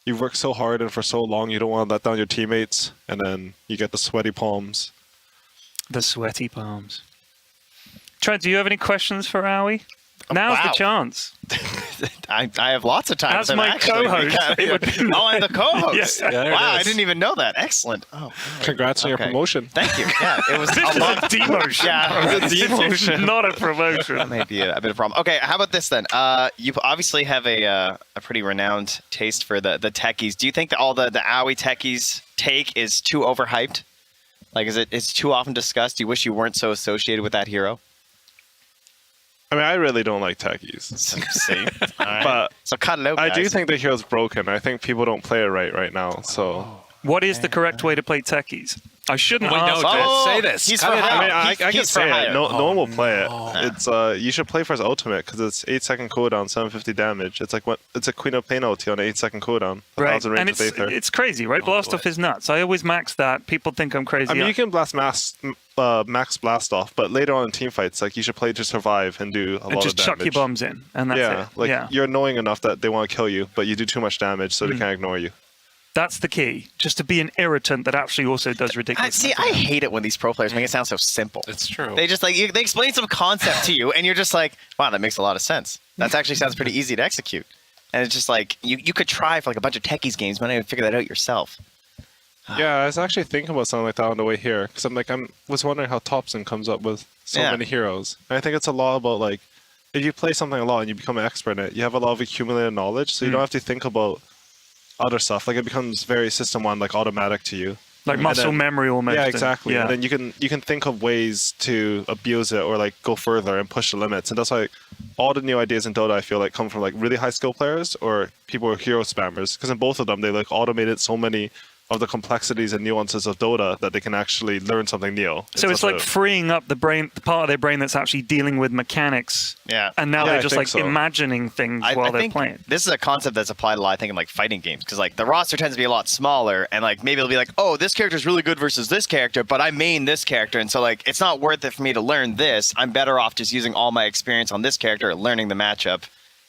you've worked so hard and for so long, you don't want to let down your teammates, and then you get the sweaty palms. The sweaty palms. Trent, do you have any questions for Aoi? Now's the chance. I have lots of time. As my co-host. Oh, I'm the co-host. Yeah, wow, I didn't even know that. Excellent. Oh, congrats on your promotion. Thank you. Yeah, it was a long demotion. Yeah, it was a demotion, not a promotion. That may be a bit of a problem. Okay, how about this then? You obviously have a pretty renowned taste for the techies. Do you think that all the Aoi techies take is too overhyped? Like, is too often discussed? Do you wish you weren't so associated with that hero? I mean, I really don't like techies. See? Right. But so cut it out, guys. I do think the hero's broken. I think people don't play it right now. So, what is the correct way to play techies? I shouldn't ask. Say this. He's for hire. I mean, I can say it. No one will play it. No. It's you should play for his ultimate because it's 8-second cooldown, 750 damage. It's like it's a Queen of Pain ulti on an 8-second cooldown. Right, and it's crazy, right? Blast off is nuts. I always max that. People think I'm crazy. I mean, you can blast max blast off, but later on in team fights, like you should play to survive and do a lot of damage. Just chuck your bombs in, and that's it. You're annoying enough that they want to kill you, but you do too much damage, so they can't ignore you. That's the key. Just to be an irritant that actually also does ridiculous. I hate it when these pro players make it sound so simple. It's true. They just they explain some concept to you, and you're just like, wow, that makes a lot of sense. That actually sounds pretty easy to execute. And it's just like you could try for like a bunch of techies games, but not even figure that out yourself. Yeah, I was actually thinking about something like that on the way here because I was wondering how Thompson comes up with so many heroes. And I think it's a lot about like if you play something a lot and you become an expert in it, you have a lot of accumulated knowledge, so you don't have to think about other stuff. Like it becomes very system one, like automatic to you. Like muscle memory almost. Yeah, exactly. Yeah. And then you can think of ways to abuse it or like go further and push the limits. And that's why all the new ideas in Dota I feel like come from like really high skill players or people who are hero spammers. Because in both of them they like automated so many of the complexities and nuances of Dota that they can actually learn something new. So it's like freeing up the part of their brain that's actually dealing with mechanics. Yeah. And now they're just like imagining things while they're playing. This is a concept that's applied a lot, I think, in like fighting games. Because like the roster tends to be a lot smaller, and like maybe it'll be like, oh, this character's really good versus this character, but I main this character, and so like it's not worth it for me to learn this. I'm better off just using all my experience on this character, learning the matchup,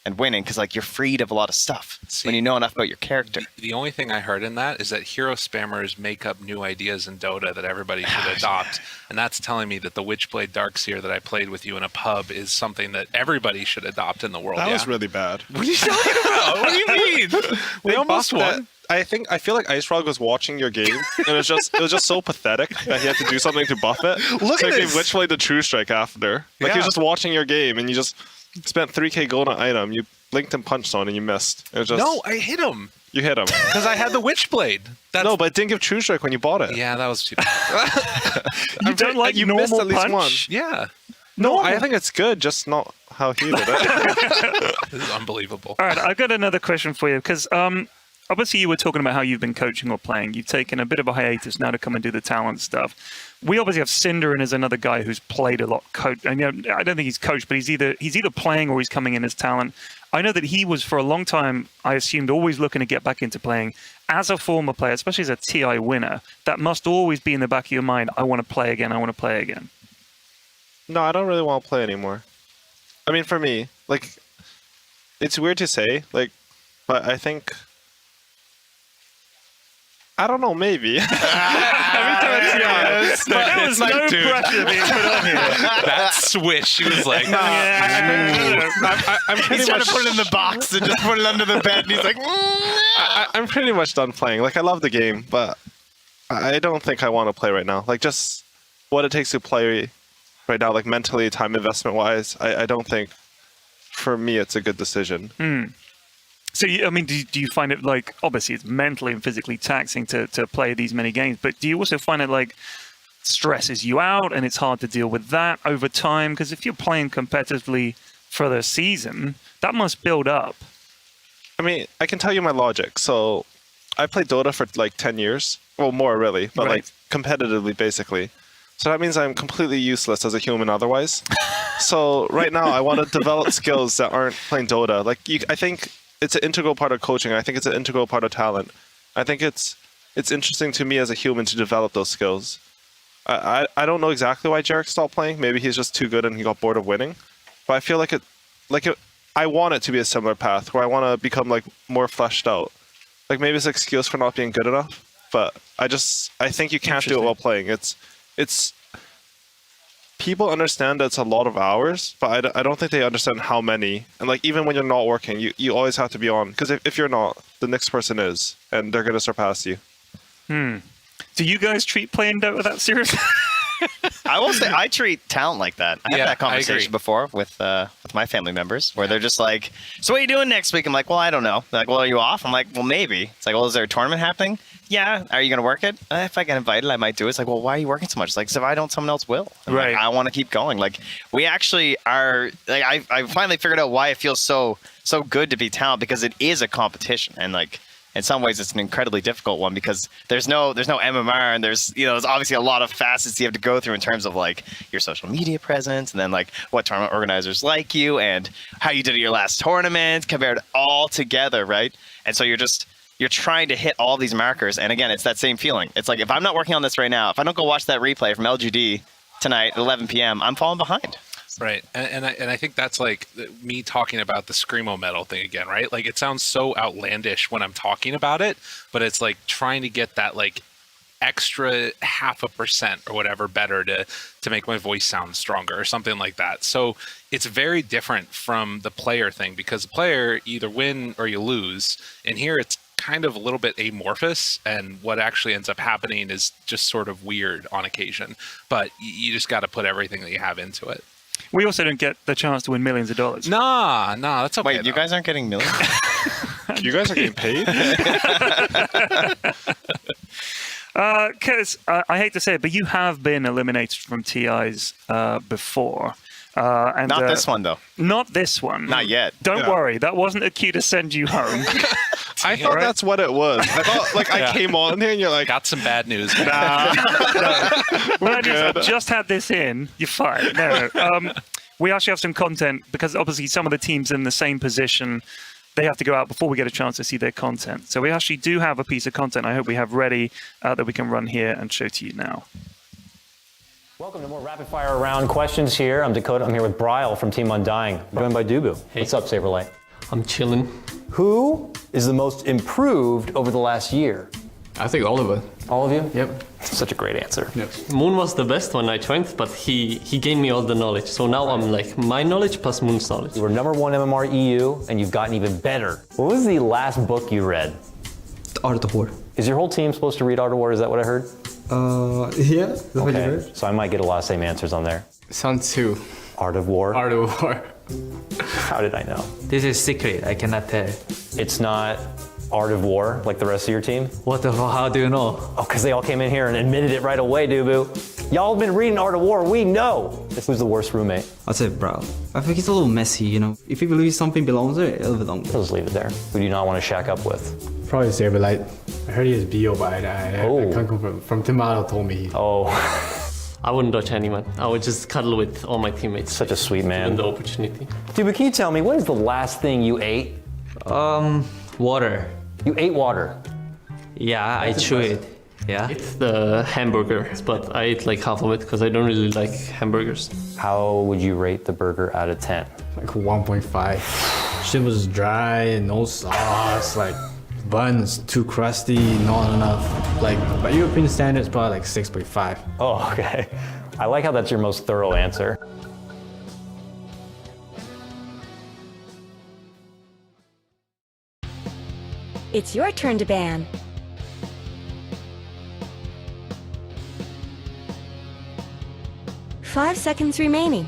and winning, because like you're freed of a lot of stuff when you know enough about your character. The only thing I heard in that is that hero spammers make up new ideas in Dota that everybody should adopt, and that's telling me that the Witchblade Darkseer that I played with you in a pub is something that everybody should adopt in the world. That was really bad. What are you talking about? What do you mean? We almost won. I feel like Ice Frog was watching your game, and it was just so pathetic that he had to do something to buff it. Look at this. Witchblade the True Strike after. Like he was just watching your game, and you just spent 3k gold on item. You blinked and punched on, and you missed. It was just, no, I hit him. You hit him because I had the Witchblade. No, but it didn't give True Strike when you bought it. Yeah, that was too. You don't like you normal missed at least punch? One. Yeah. No, I think it's good, just not how he did it. This is unbelievable. All right, I've got another question for you because obviously you were talking about how you've been coaching or playing. You've taken a bit of a hiatus now to come and do the talent stuff. We obviously have Cinderin as another guy who's played a lot. And I don't think he's coached, but he's either playing or he's coming in as talent. I know that he was for a long time, I assumed, always looking to get back into playing. As a former player, especially as a TI winner, that must always be in the back of your mind. I want to play again. I want to play again. No, I don't really want to play anymore. I mean, for me, like, it's weird to say, like, but I think. I don't know, maybe. Every time I see honest, there was no pressure being put on here. That switch, she was like, I'm pretty He's trying much to put it in the box and just put it under the bed, and he's like, I'm pretty much done playing. Like, I love the game, but I don't think I want to play right now. Like, just what it takes to play right now, like mentally, time investment wise, I don't think for me it's a good decision. So, I mean, do you find it like, obviously it's mentally and physically taxing to play these many games, but do you also find it like stresses you out and it's hard to deal with that over time? Because if you're playing competitively for the season, that must build up. I mean, I can tell you my logic. So I played Dota for like 10 years. Well, more really, but like competitively, basically. So that means I'm completely useless as a human otherwise. So right now I want to develop skills that aren't playing Dota. Like I think it's an integral part of coaching. I think it's an integral part of talent. I think it's interesting to me as a human to develop those skills. I don't know exactly why Jarek stopped playing. Maybe he's just too good and he got bored of winning. But I feel I want it to be a similar path where I want to become like more fleshed out. like maybe it's an excuse for not being good enough. But I think you can't do it while playing. It's people understand that it's a lot of hours, but I don't think they understand how many. And like even when you're not working, you always have to be on, because if you're not, the next person is, and they're gonna surpass you. Do you guys treat playing Dota that seriously? I will say I treat talent like that. I Yeah, had that I conversation agree. before with my family members, where they're just like, "So what are you doing next week?" I'm like, "Well, I don't know." They're like, "Well, are you off?" I'm like, "Well, maybe." It's like, "Well, is there a tournament happening?" "Yeah." "Are you going to work it?" If I get invited, I might do it." It's like, "Well, why are you working so much?" It's like, "So if I don't, someone else will." I'm like, Right. I want to keep going. Like, we actually are. Like, I finally figured out why it feels so good to be talent, because it is a competition, and like, in some ways it's an incredibly difficult one, because there's no MMR, and there's obviously a lot of facets you have to go through in terms of like your social media presence, and then like what tournament organizers like you, and how you did at your last tournament compared all together, right? And so you're trying to hit all these markers, and again, it's that same feeling. It's like, if I'm not working on this right now, if I don't go watch that replay from LGD tonight at 11 p.m., I'm falling behind. Right, and I think that's like me talking about the Screamo metal thing again, right? Like, it sounds so outlandish when I'm talking about it, but it's like trying to get that like extra 0.5% or whatever better to make my voice sound stronger or something like that. So it's very different from the player thing, because the player, you either win or you lose, and here it's kind of a little bit amorphous, and what actually ends up happening is just sort of weird on occasion, but you just got to put everything that you have into it. We also don't get the chance to win millions of dollars. Nah, that's okay. Wait, you though. guys aren't getting millions? You guys are getting paid? Because I hate to say it, but you have been eliminated from TIs before. And, Not this one, though. Not this one. Not yet. Don't Yeah. worry. That wasn't a cue to send you home. I thought that's what it was. I thought like I came on here and you're like, Got some bad news. Bad news, I've just had this in. You're fine. No. We actually have some content, because obviously some of the teams in the same position, they have to go out before we get a chance to see their content. So we actually do have a piece of content I hope we have ready that we can run here and show to you now. Welcome to more rapid fire round questions here. I'm Dakota. I'm here with Bryle from Team Undying, joined by Dubu. What's up, Saberlight? I'm chilling. Who is the most improved over the last year? I think all of it. All of you? Yep. Such a great answer. Moon was the best when I joined, but he gave me all the knowledge. So now I'm like my knowledge plus Moon's knowledge. You were #1 MMR EU, and you've gotten even better. What was the last book you read? Art of War. Is your whole team supposed to read Art of War? Is that what I heard? Yeah. That's what you Okay, heard? so I might get a lot of same answers on there. Sun 2. Art of War? Art of War. How did I know? This is secret. I cannot tell. It's not Art of War like the rest of your team? What the fuck? How do you know? Oh, because they all came in here and admitted it right away, Dubu. Y'all have been reading Art of War. We know. Who's the worst roommate? I'll say, bro. I think it's a little messy, you know. If you believe something belongs there, it'll belong there. Let's leave it there. Who do you not want to shack up with? Probably Saberlight. I heard he is BO, but I Oh. can't confirm. From Tomato told me. Oh, I wouldn't dodge anyone. I would just cuddle with all my teammates. such a sweet Given man. the opportunity. Dubu, can you tell me, what is the last thing you ate? Water. You ate water. Yeah, I chew it. Yeah. It's the hamburger, but I ate like half of it because I don't really like hamburgers. How would you rate the burger out of 10? Like 1.5. Shit was dry, no sauce, like buns too crusty, not enough. Like by European standards, probably like 6.5. Oh, okay. I like how that's your most thorough answer. It's your turn to ban. Five seconds remaining.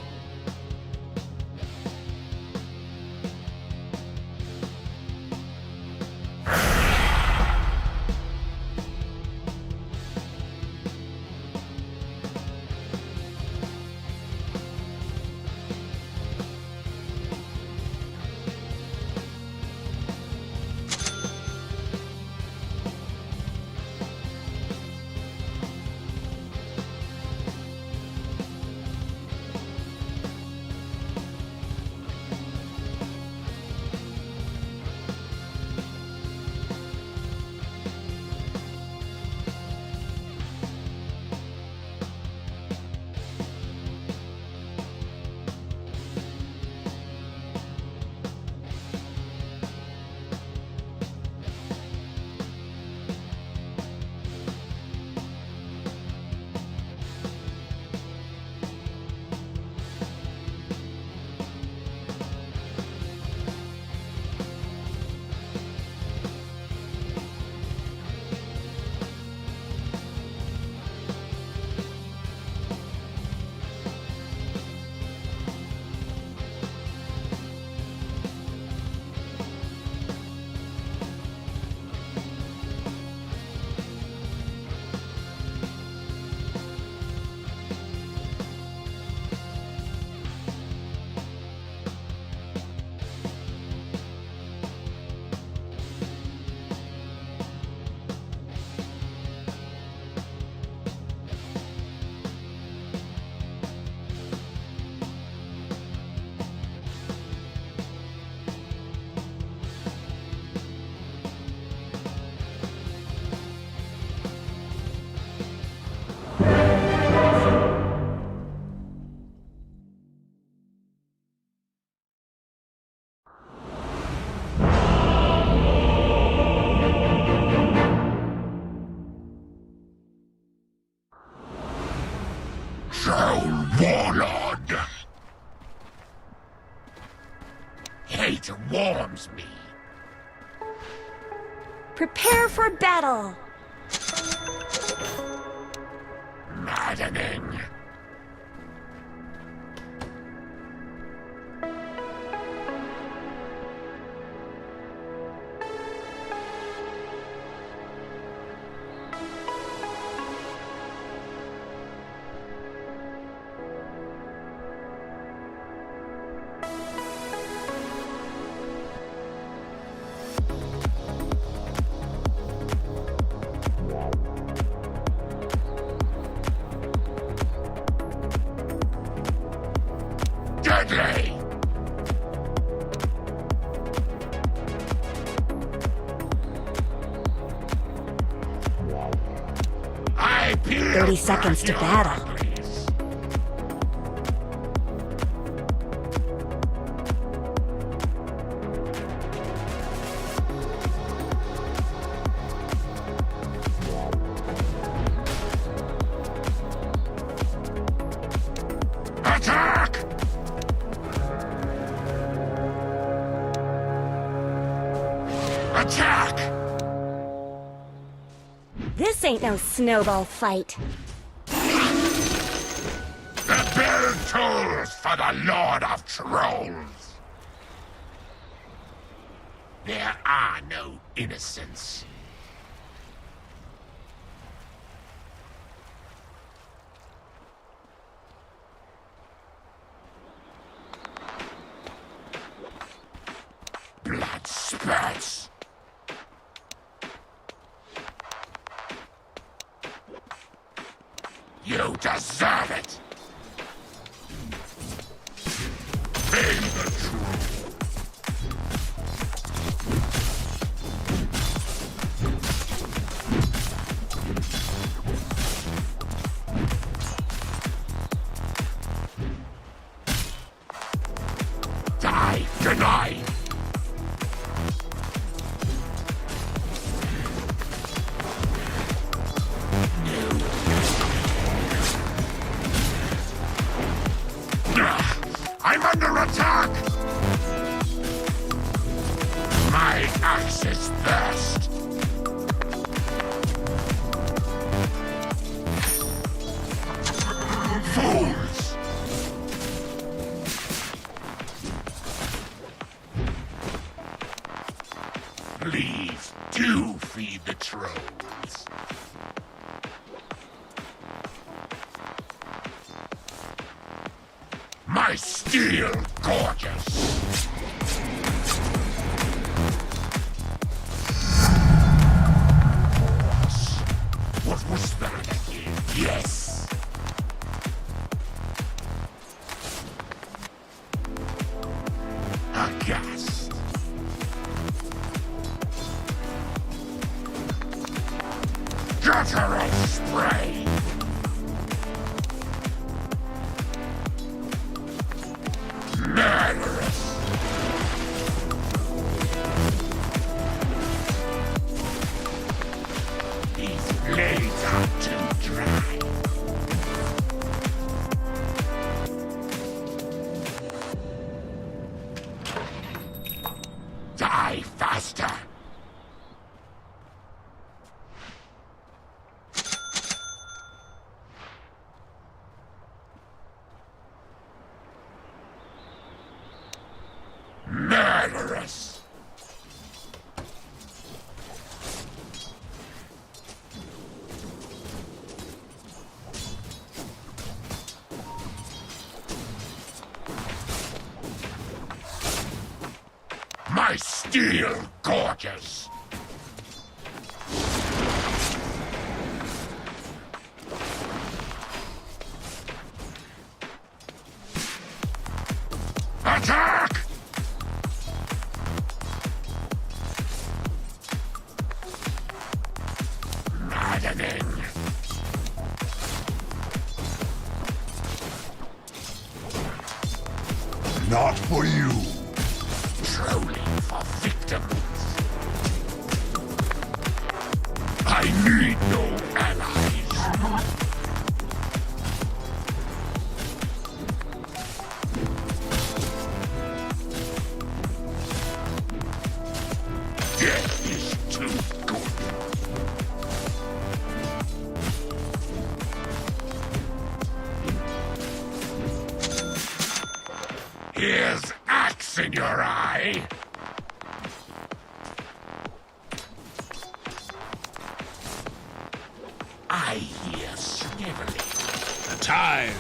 hate warms me. Prepare for battle. Maddening. Deadly! I 30 seconds to battle. Attack! Attack! This ain't no snowball fight. The bell tolls for the Lord of Trolls. There are no innocents. Blood spurts. You deserve it. Feign the truth. Die, deny. I'm under attack! My axe is thirst. Fools! Please do feed the trolls. My steel gorgeous. What was that again? Yes. Aghast. Guttural spray. Murderous! These blades are too dry. Die faster! Murderous! My steel gorgeous! Attack! Maddening. Not for you. Trolling for victims. I need no allies. Here's axe in your eye. I hear sniveling. Time.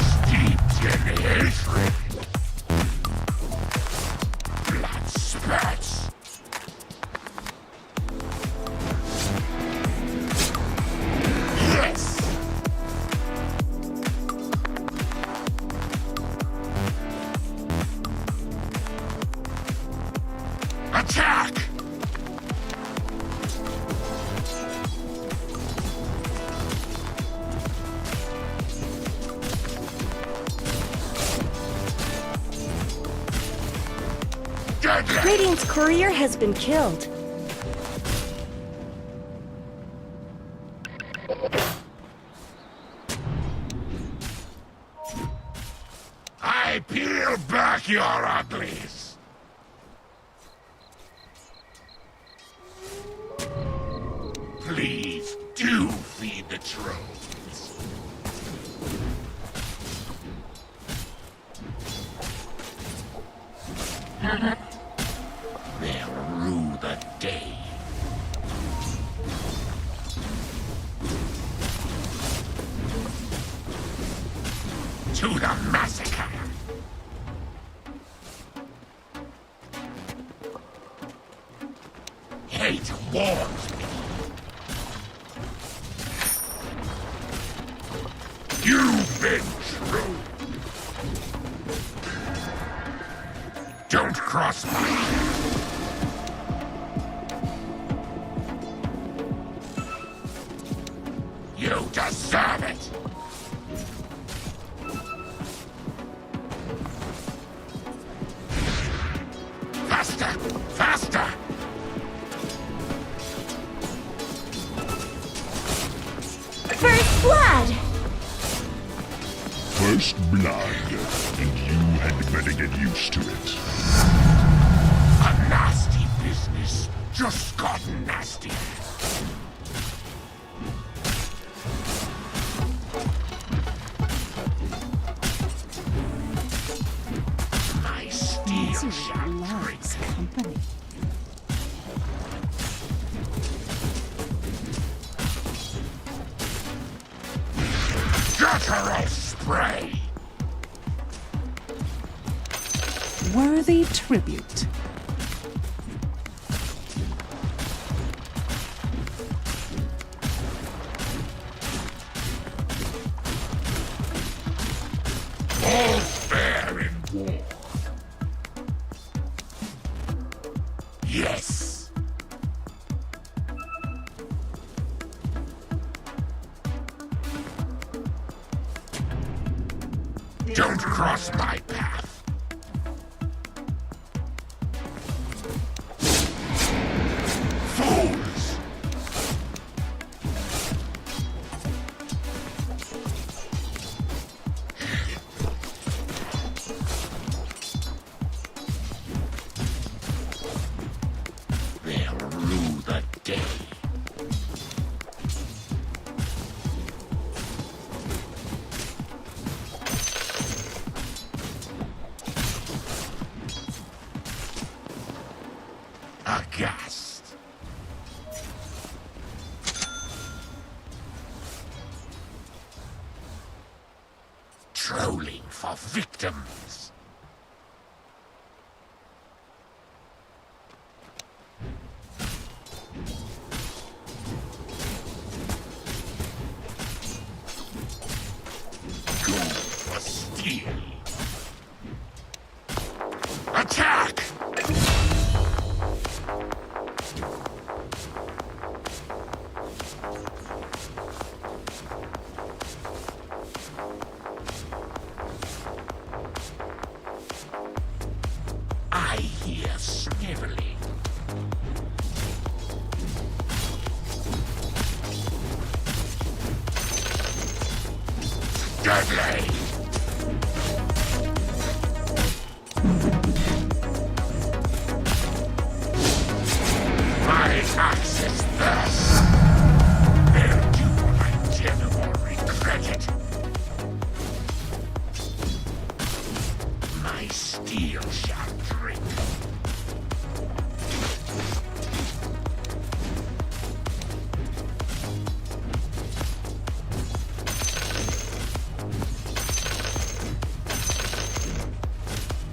Steeped in hatred. Blood spurts. Yes! Attack! Deadly! Radiant's courier has been killed. I peel back your uglies. Please do feed the trolls. They'll rue the day. To the massacre. Hate warms me. You've been true. Don't cross my path. You deserve it. Faster! Faster! First blood! First blood, and you had better get used to it. A nasty business just got nasty. My steel shall break. Company. Guttural spray! Worthy tribute. All fair in war. Yes. Don't cross my path. Fools! They'll rue the day. Aghast. Trolling for victims. Go for steel. Attack! I hear sniveling. Deadly! My Access this! They'll do until or regret it. My steel shall drink.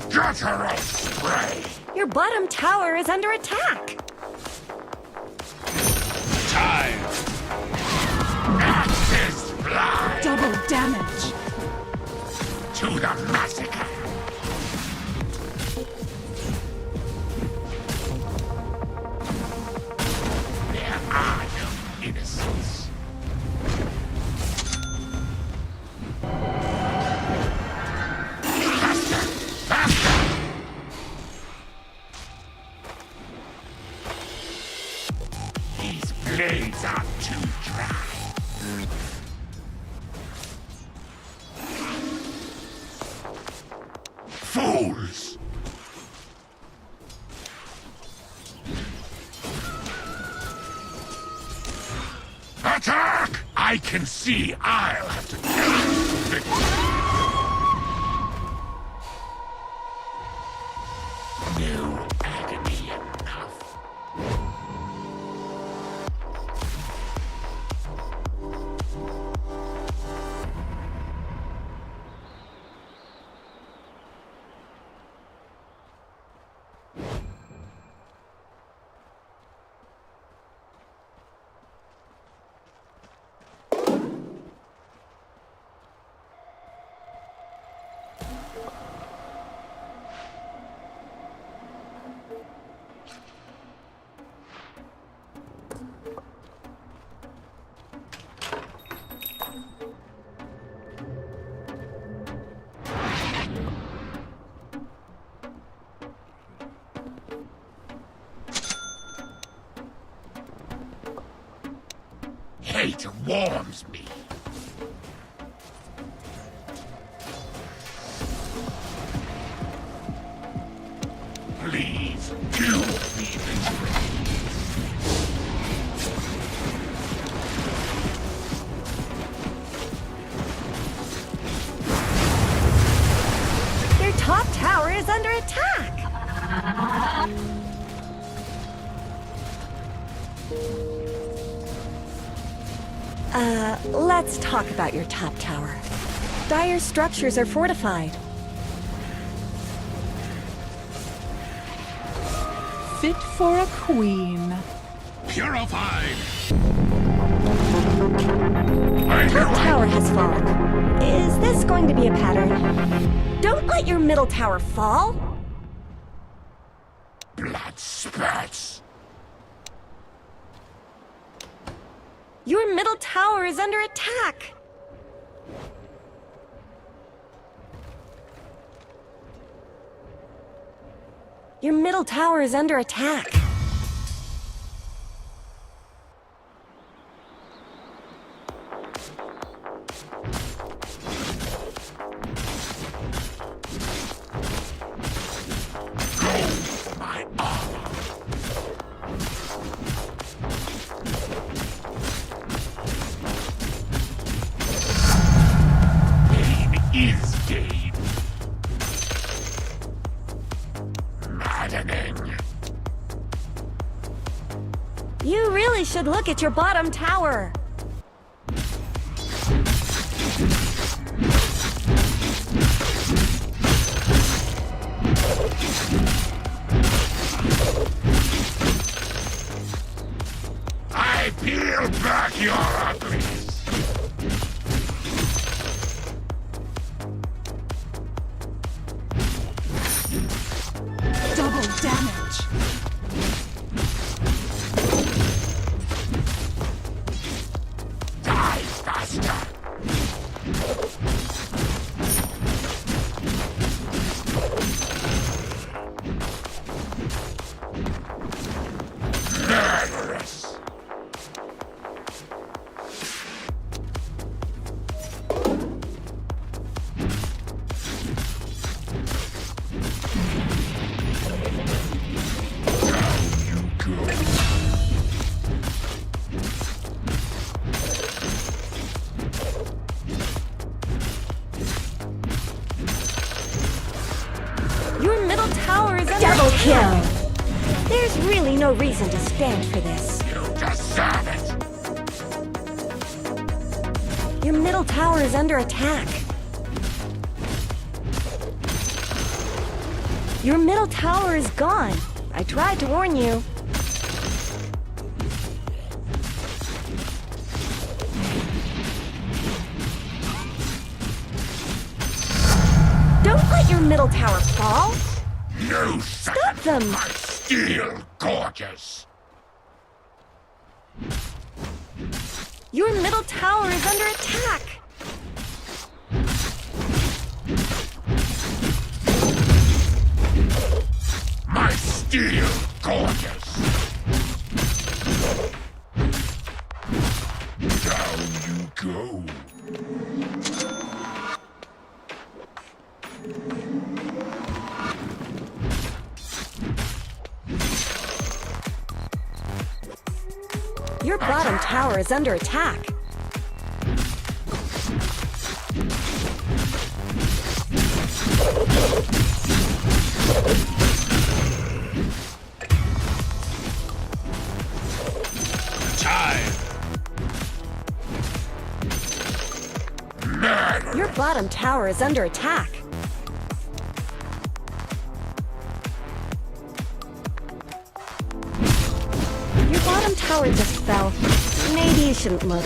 Guttural spray! Your bottom tower is under attack. Time! Axis fly! Double damage. To the massacre! There are no innocents. Faster! Faster! These blades are too dry. Fools! Attack! I can see I'll have to carry no agony enough. Hate warms me. Please, do me this. Your top tower is under attack. Let's talk about your top tower. Dire structures are fortified. Fit for a queen. Purified! Top tower has fallen. Is this going to be a pattern? Don't let your middle tower fall. Blood spurts. Your middle tower is under attack. Your middle tower is under attack. My armor. Pain is gain. Maddening. You really should look at your bottom tower. I peel back your ugliness. Double damage. Die faster. Murderous. no reason to stand for this. You deserve it! Your middle tower is under attack. Your middle tower is gone. I tried to warn you. Don't let your middle tower fall. You Stop them! my steel gorgeous! Your middle tower is under attack. My steel gorgeous! Down you go. Your bottom tower is under attack. Your bottom tower is under attack. Your bottom tower just fell. Maybe you shouldn't look.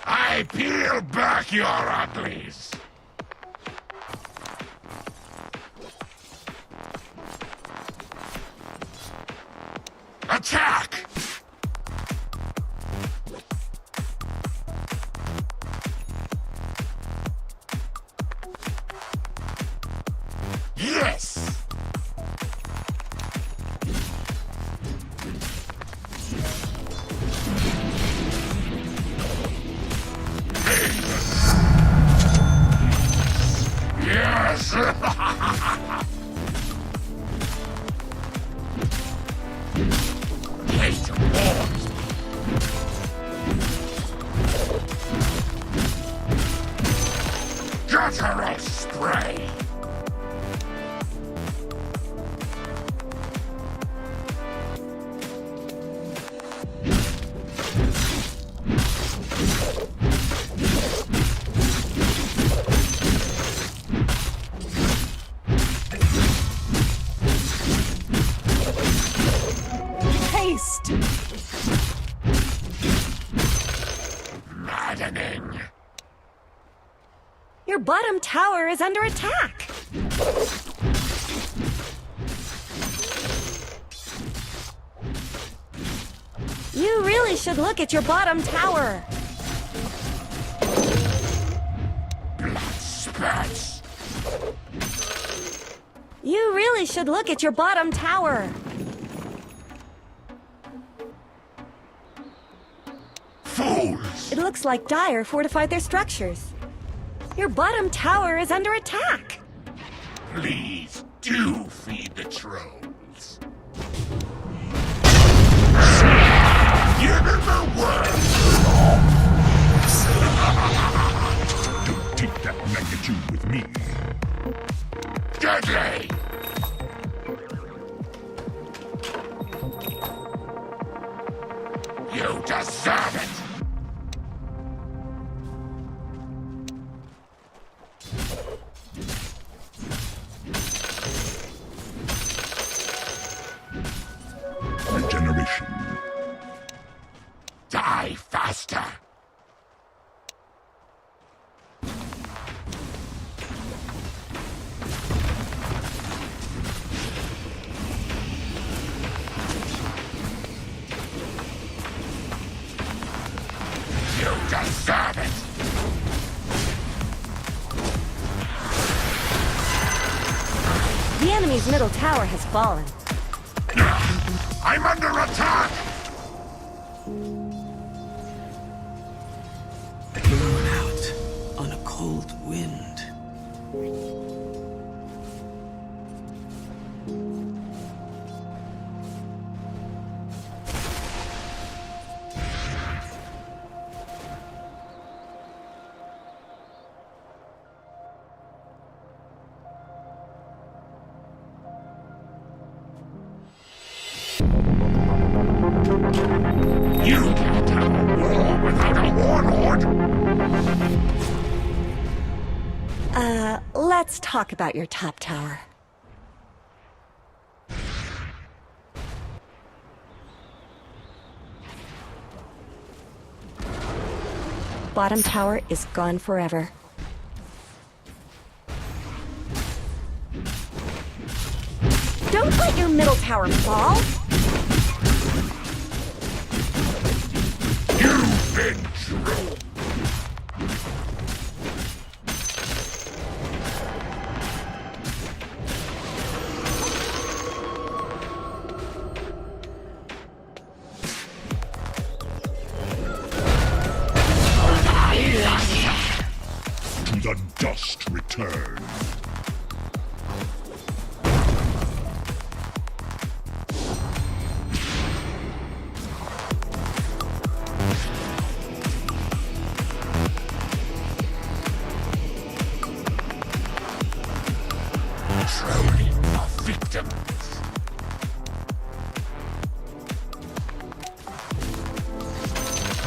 I peel back your uglies! Attack! Yes! Yes! Hate warms me. Guttural spray! Haste! Maddening! Your bottom tower is under attack. You really should look at your bottom tower. Blood spurts! You really should look at your bottom tower. Fools! It looks like Dire fortified their structures. Your bottom tower is under attack. Please do feed the trolls. Give him the word! Don't take that magnitude with me. Deadly! You deserve it! Regeneration. Die faster! You deserve it! The enemy's middle tower has fallen. I'm under attack! Blown out on a cold wind. Let's talk about your top tower. Bottom tower is gone forever. Don't let your middle tower fall! You've been drilled. To the dust return. Trolling the victims.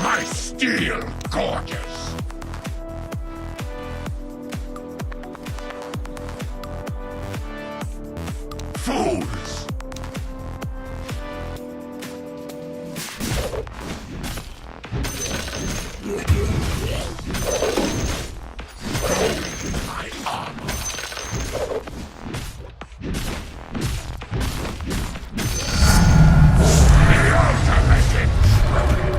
My steel gorgeous. Fools! My armor. The ultimate intruder.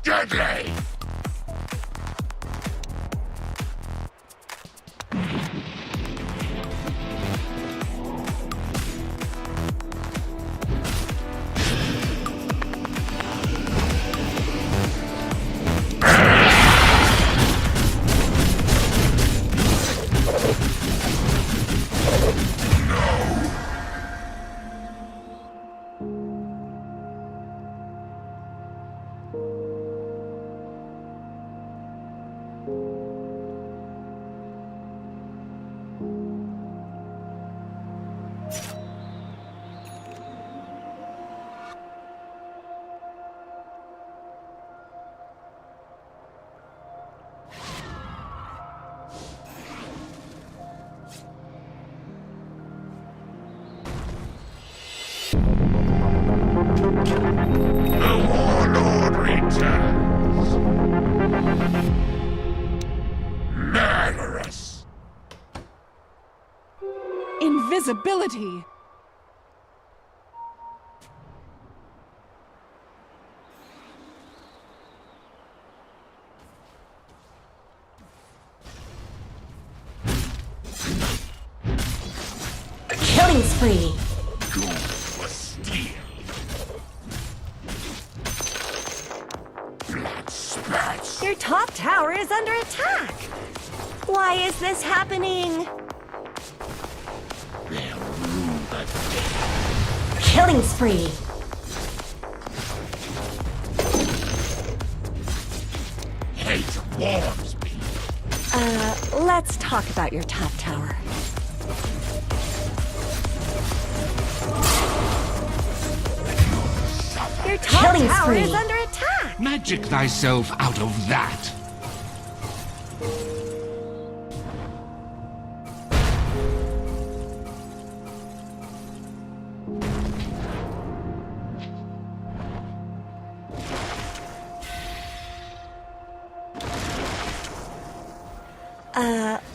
Deadly! The Warlord returns. Murderous. Invisibility. Killing spree. Gold for steel. Blood spats. Your top tower is under attack. Why is this happening? They'll rule the day. Killing spree. Hate warms me. Let's talk about your top tower. Your top tower is under attack. Magic thyself out of that.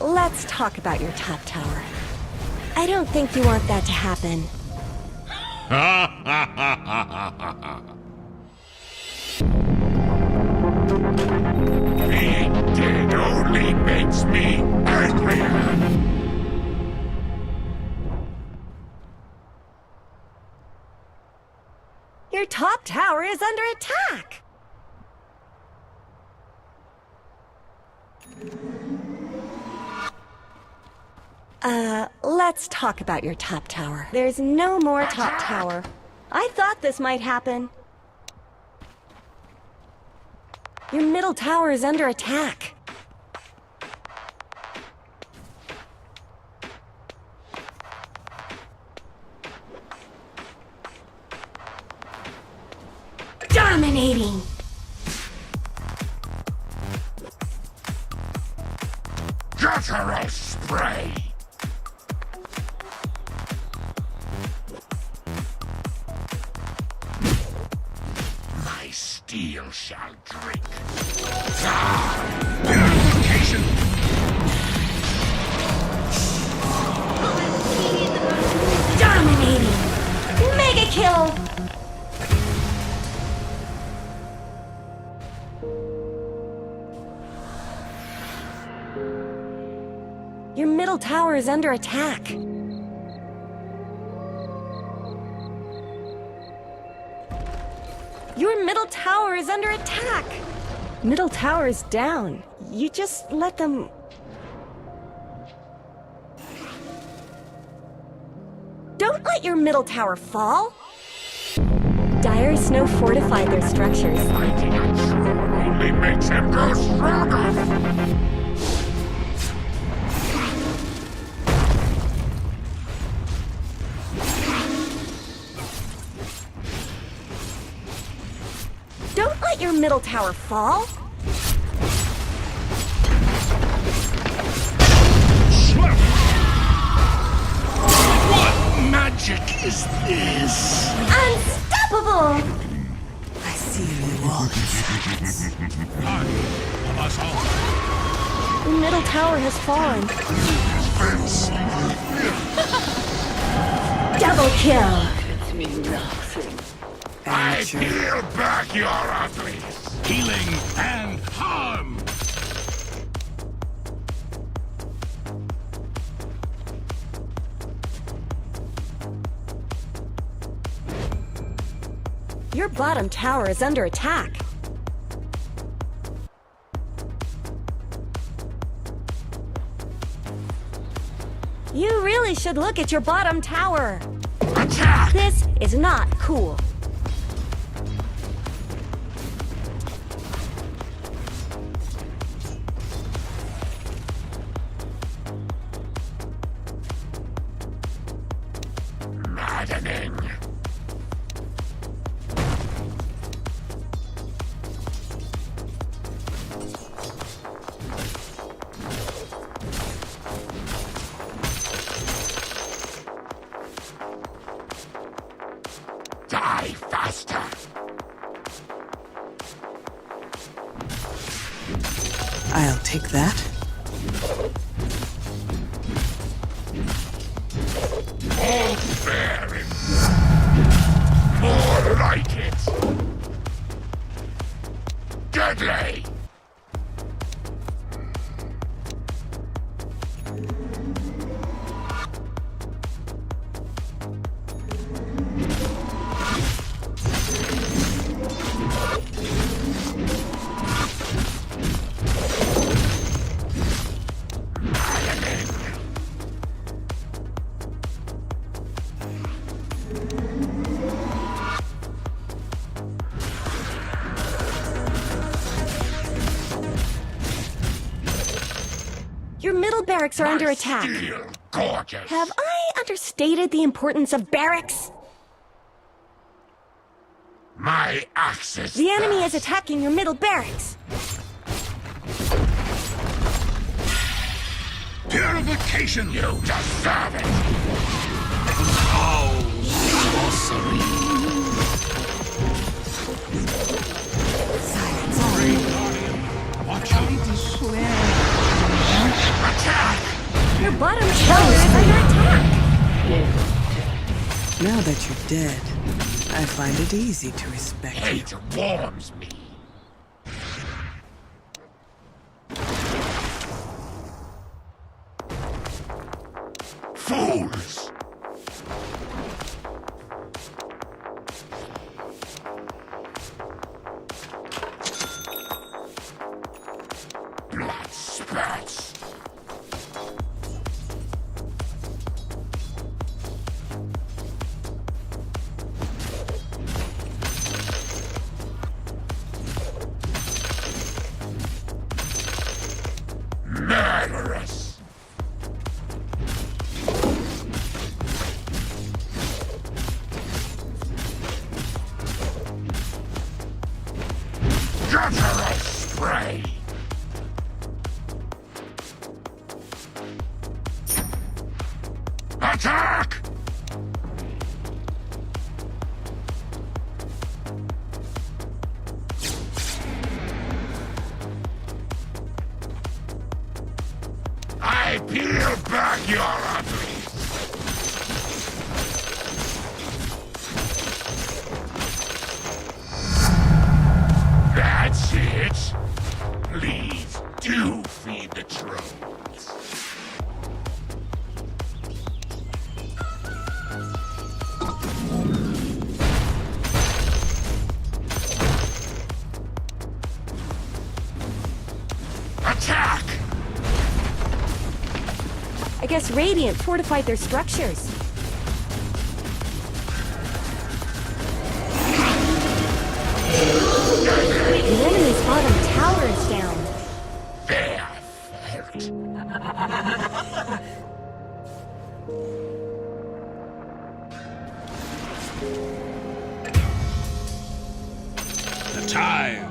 Let's talk about your top tower. I don't think you want that to happen. Being dead only makes me angrier. Your top tower is under attack. Let's talk about your top tower. There's no more top tower. I thought this might happen. Your middle tower is under attack. Dominating. Guttural spray. My steel shall drink. Purification. Dominating. Mega kill. Your middle tower is under attack. Your middle tower is under attack. Middle tower is down. You just let them... Don't let your middle tower fall. Dire Snow fortified their structures. Fighting a troll only makes him grow stronger. Don't let your middle tower fall. What magic is this? Unstoppable! I see you all inside. Us all. Your middle tower has fallen. Double kill! It means nothing. I peel back your uglies. Healing and harm. Your bottom tower is under attack. You really should look at your bottom tower. Attack! This is not cool. Maddening. Die faster. I'll take that. All fair and more like it. Deadly. Your middle barracks are under attack. Steel, gorgeous. Have I understated the importance of barracks? My axis. The enemy is attacking your middle barracks. Purification. You deserve it. Oh, sorcery. Watch out. Attack. Your bottom tower is under attack. Now that you're dead, I find it easy to respect you. Hate warms me. Fools! Blood spurts. Murderous. Guttural spray! Attack! I peel back your uglies! That's it! Please do feed the trolls. Attack! I guess Radiant fortified their structures. The enemy's bottom tower is down. Their fault. The time.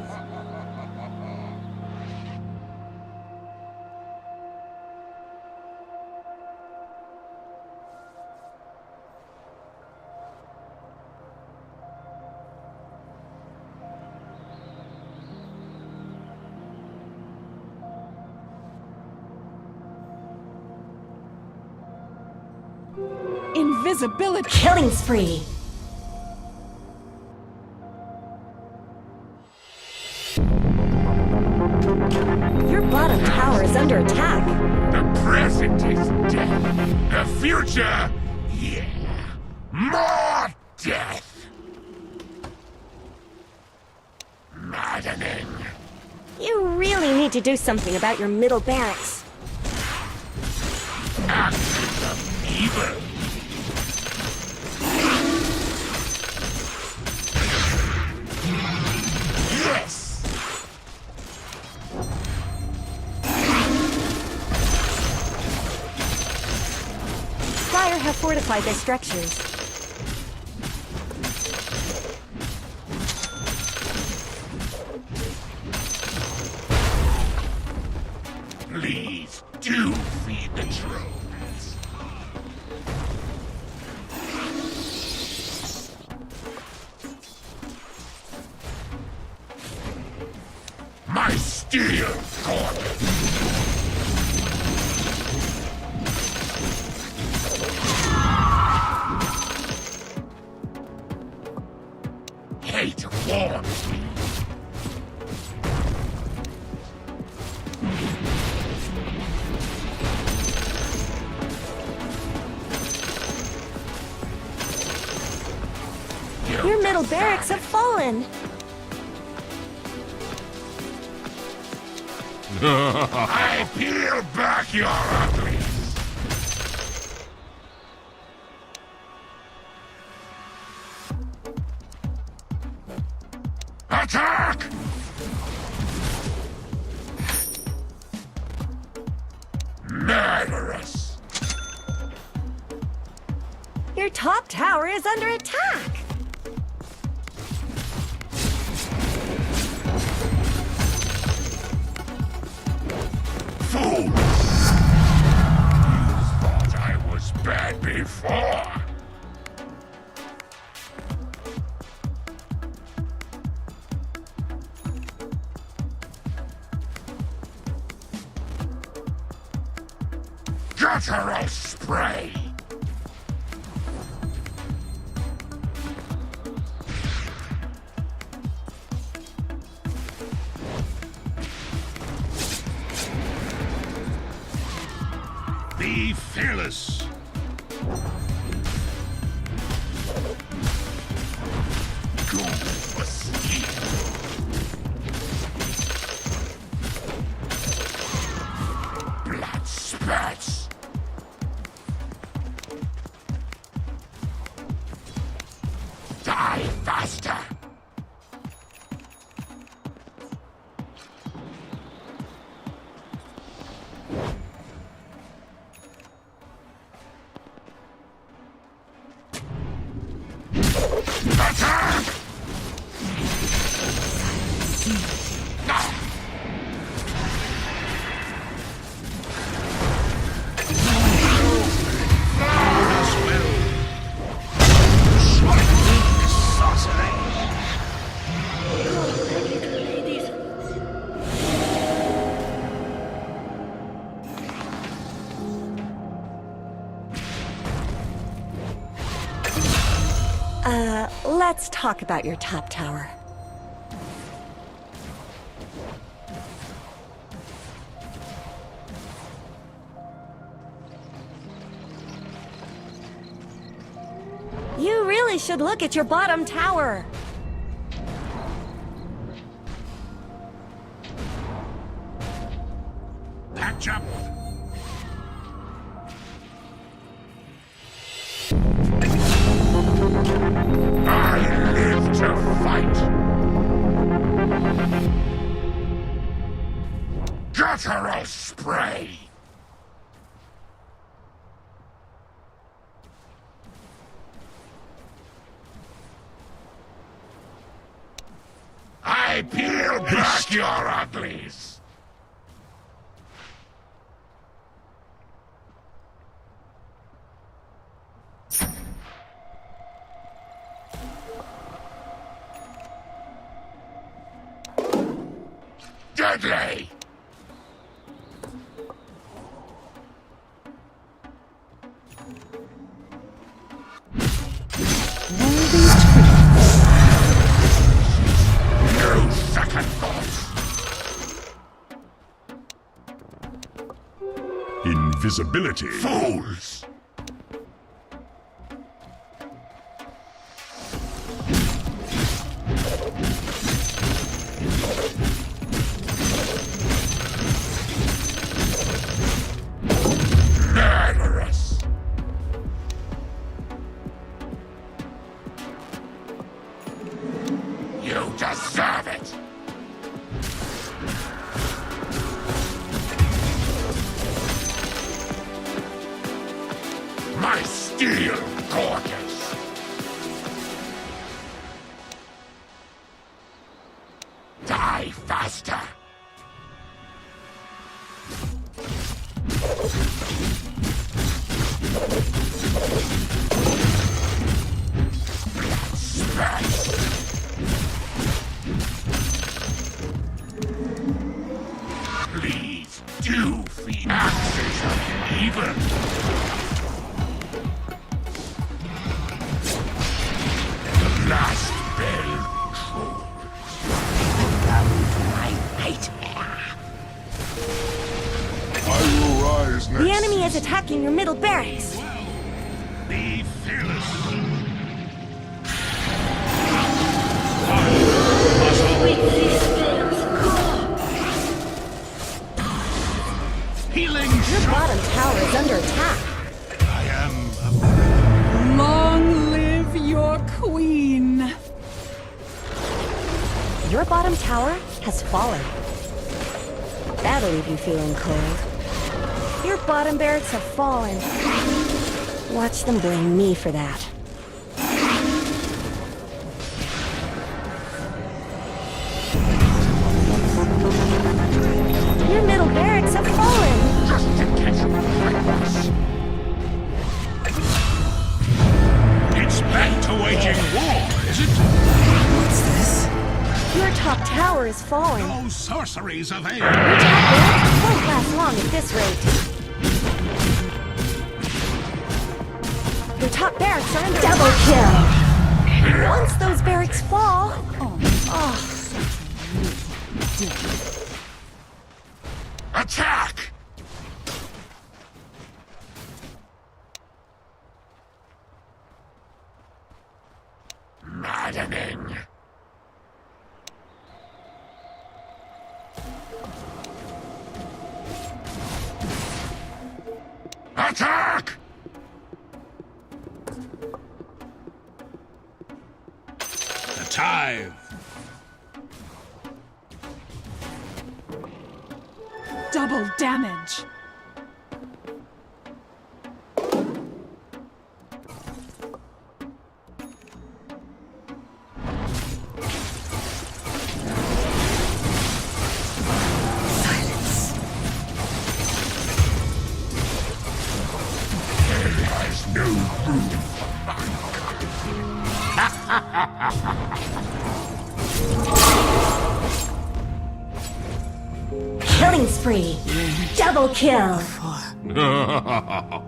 Invisibility. Killing spree. Your bottom tower is under attack. The present is death. The future, yeah, more death. Maddening. You really need to do something about your middle barracks. Actions of evil. Yes. Fire have fortified their structures. Please do feed the trolls. My steel gauntlet. Hate warms me. Your middle barracks have fallen. I peel back your uglies. Attack! Murderous. Your top tower is under attack. Fools! You thought I was bad before. Guttural spray! Be fearless! Go for steel! Blood spats! Die faster! Attack! Let's talk about your top tower. You really should look at your bottom tower. Patch up. I live to fight. Guttural spray. I peel back your uglies. Deadly! No second thoughts. Invisibility. Fools! Murderous! You deserve it! My steel gorgeous! Die faster! Please do feed axes of evil. The last bell trolls. Come to my nightmare. I will rise next. The enemy is attacking your middle barracks. Be fearless. Healing Your bottom tower is under attack. I am Long live your queen. Your bottom tower has fallen. That'll leave you feeling cold. Your bottom barracks have fallen. Watch them blame me for that. Your middle barracks have fallen. just to catch you like this. It's back to waging war, is it? What's this? Your top tower is falling. No sorceries avail. Your top barracks won't last long at this rate. Your top barracks are under double kill. Once those barracks fall, Attack! Maddening. Attack! The tithe. Double damage. silence. There has no room for Killing spree. Double kill. mankind.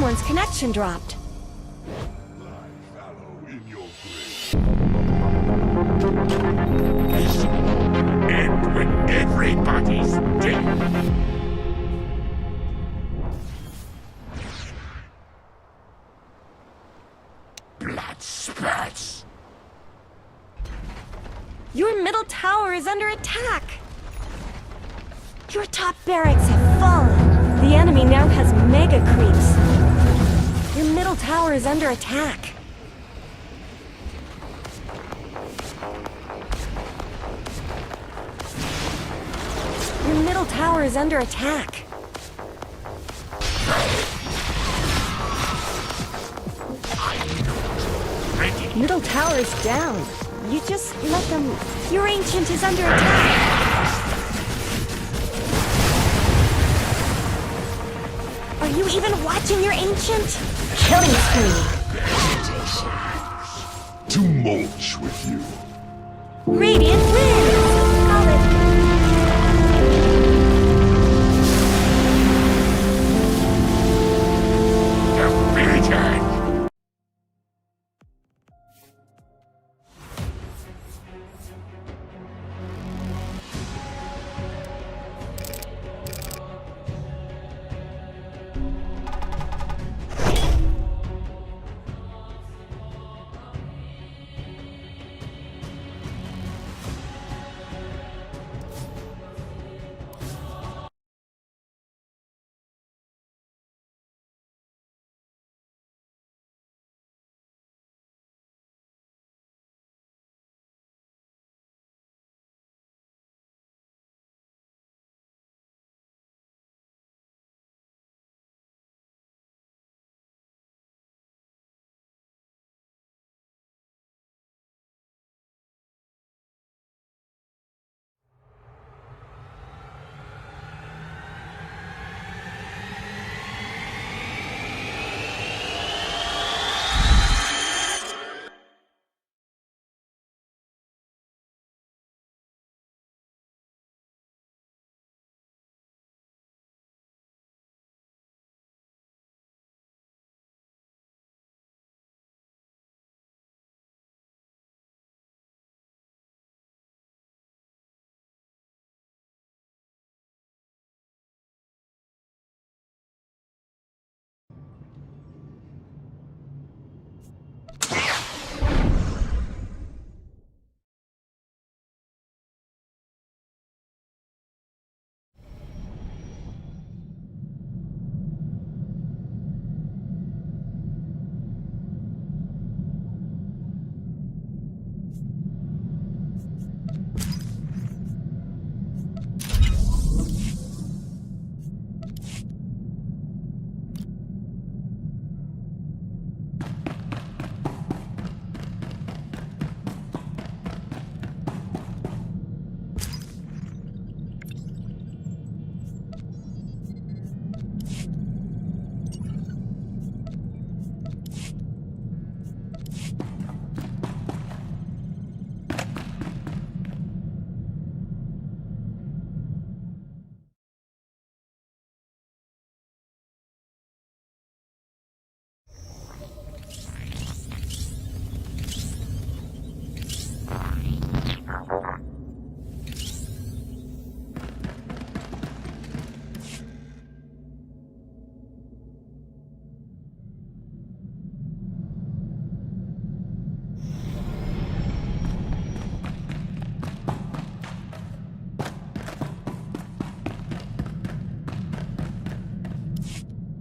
Someone's connection dropped. End when everybody's dead. Blood spurts. Your middle tower is under attack. Your top barracks have fallen. The enemy now has mega creeps. Your middle tower is under attack. Your middle tower is under attack. Middle tower is down. You just let them... Your ancient is under attack. Are you even watching your ancient? Killing spree. To mulch with you. Radiant wins. Call it.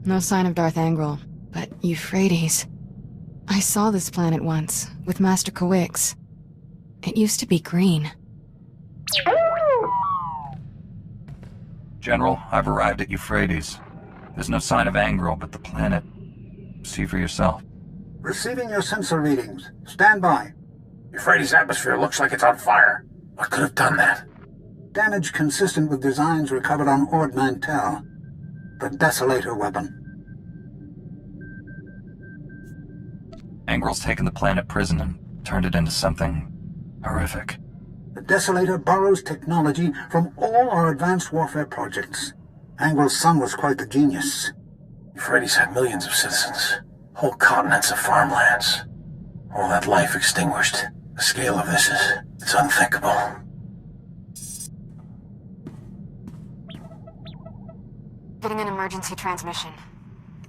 No sign of Darth Angral, but Euphrates. I saw this planet once, with Master Kawix. It used to be green. General, I've arrived at Euphrates. There's no sign of Angral, but the planet... See for yourself. Receiving your sensor readings. Stand by. Euphrates' atmosphere looks like it's on fire. What could have done that? Damage consistent with designs recovered on Ord Mantell. The Desolator weapon. Angral's taken the planet prison and turned it into something horrific. The Desolator borrows technology from all our advanced warfare projects. Angral's son was quite the genius. Euphrates had millions of citizens, whole continents of farmlands. All that life extinguished. The scale of this it's unthinkable. Getting an emergency transmission.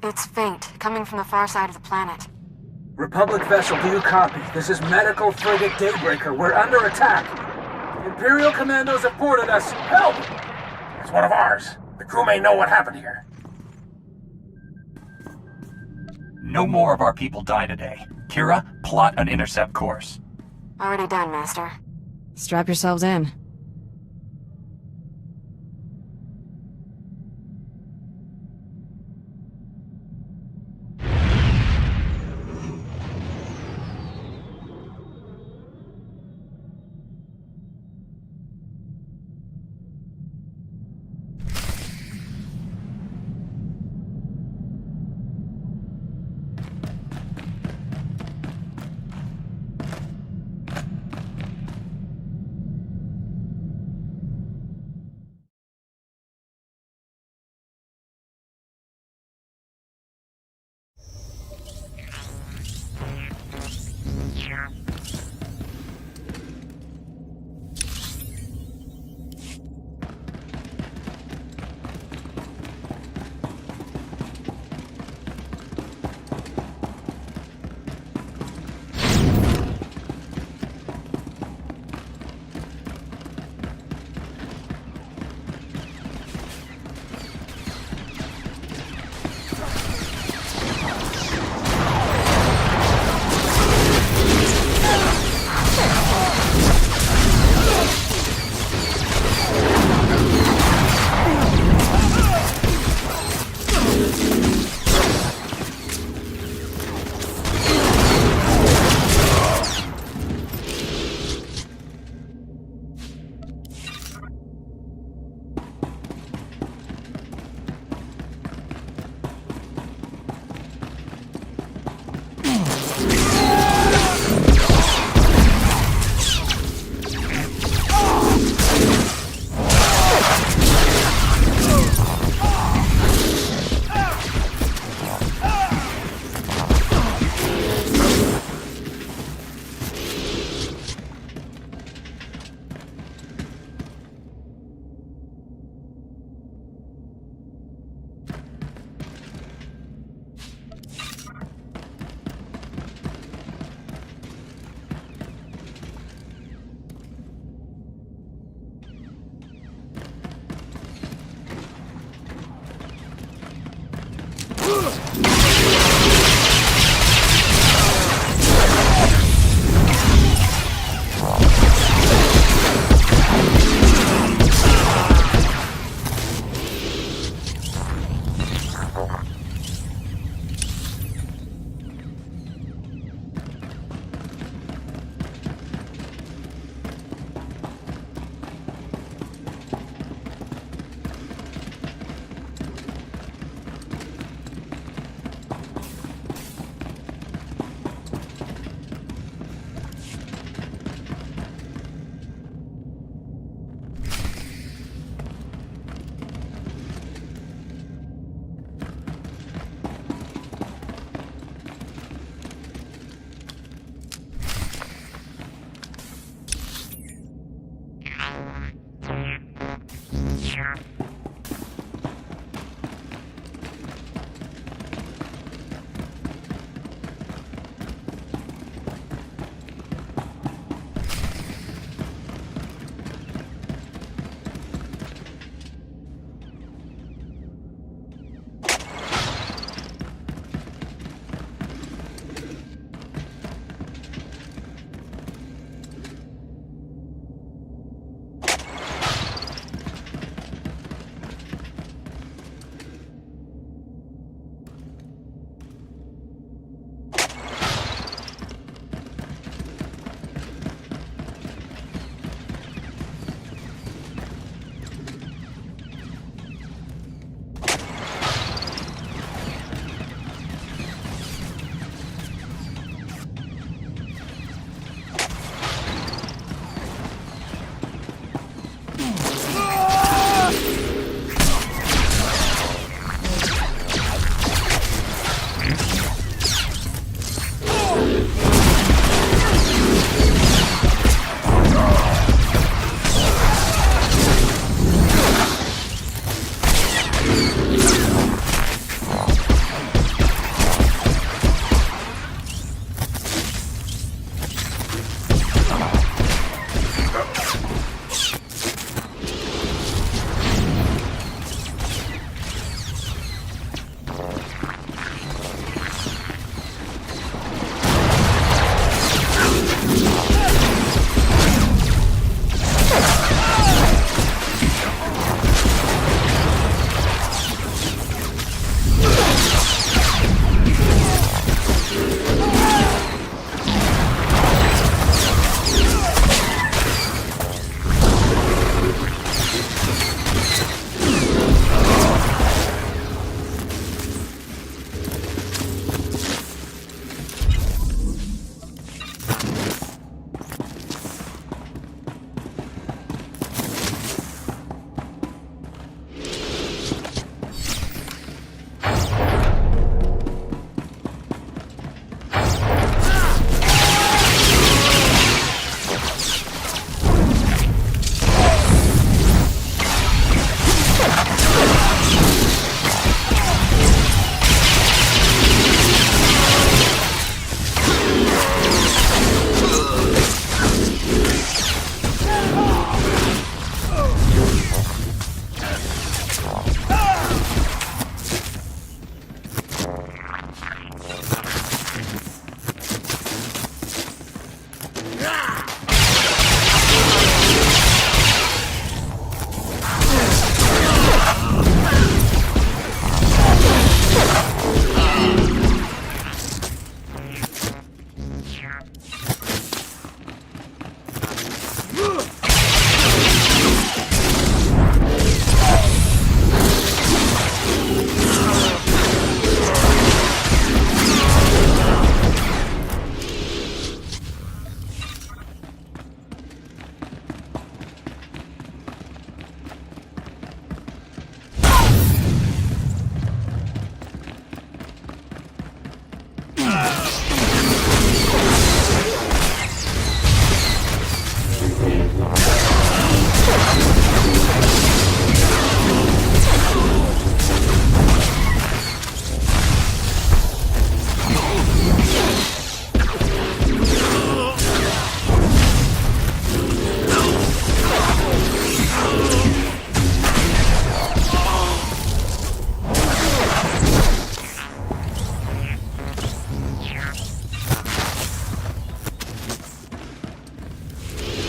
It's faint, coming from the far side of the planet. Republic vessel, do you copy? This is medical frigate Daybreaker. We're under attack. Imperial commandos have boarded us. Help! It's one of ours. The crew may know what happened here. No more of our people die today. Kira, plot an intercept course. Already done, Master. Strap yourselves in.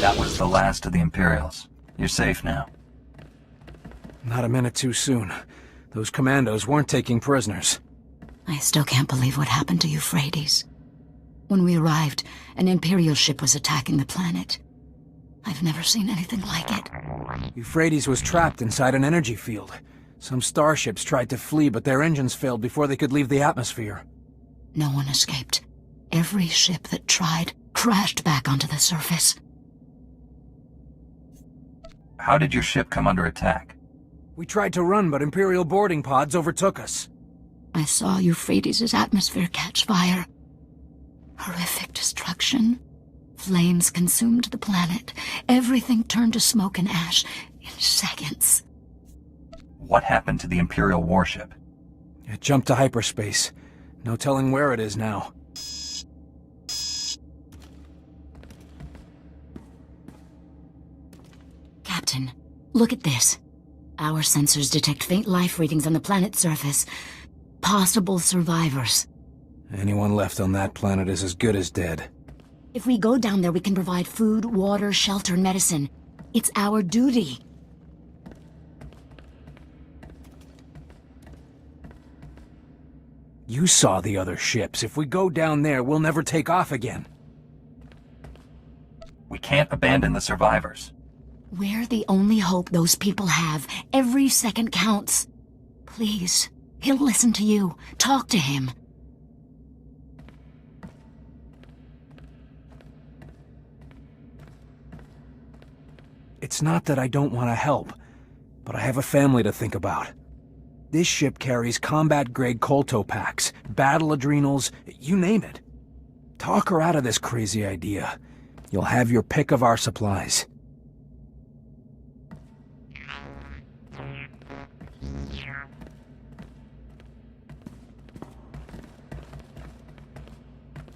That was the last of the Imperials. You're safe now. Not a minute too soon. Those commandos weren't taking prisoners. I still can't believe what happened to Euphrates. When we arrived, an Imperial ship was attacking the planet. I've never seen anything like it. Euphrates was trapped inside an energy field. Some starships tried to flee, but their engines failed before they could leave the atmosphere. No one escaped. Every ship that tried crashed back onto the surface. How did your ship come under attack? We tried to run, but Imperial boarding pods overtook us. I saw Euphrates' atmosphere catch fire. Horrific destruction. Flames consumed the planet. Everything turned to smoke and ash in seconds. What happened to the Imperial warship? It jumped to hyperspace. No telling where it is now. Captain, look at this. Our sensors detect faint life readings on the planet's surface. Possible survivors. Anyone left on that planet is as good as dead. If we go down there, we can provide food, water, shelter, and medicine. It's our duty. You saw the other ships. If we go down there, we'll never take off again. We can't abandon the survivors. We're the only hope those people have. Every second counts. Please, he'll listen to you. Talk to him. It's not that I don't want to help, but I have a family to think about. This ship carries combat-grade colto packs, battle adrenals, you name it. Talk her out of this crazy idea. You'll have your pick of our supplies.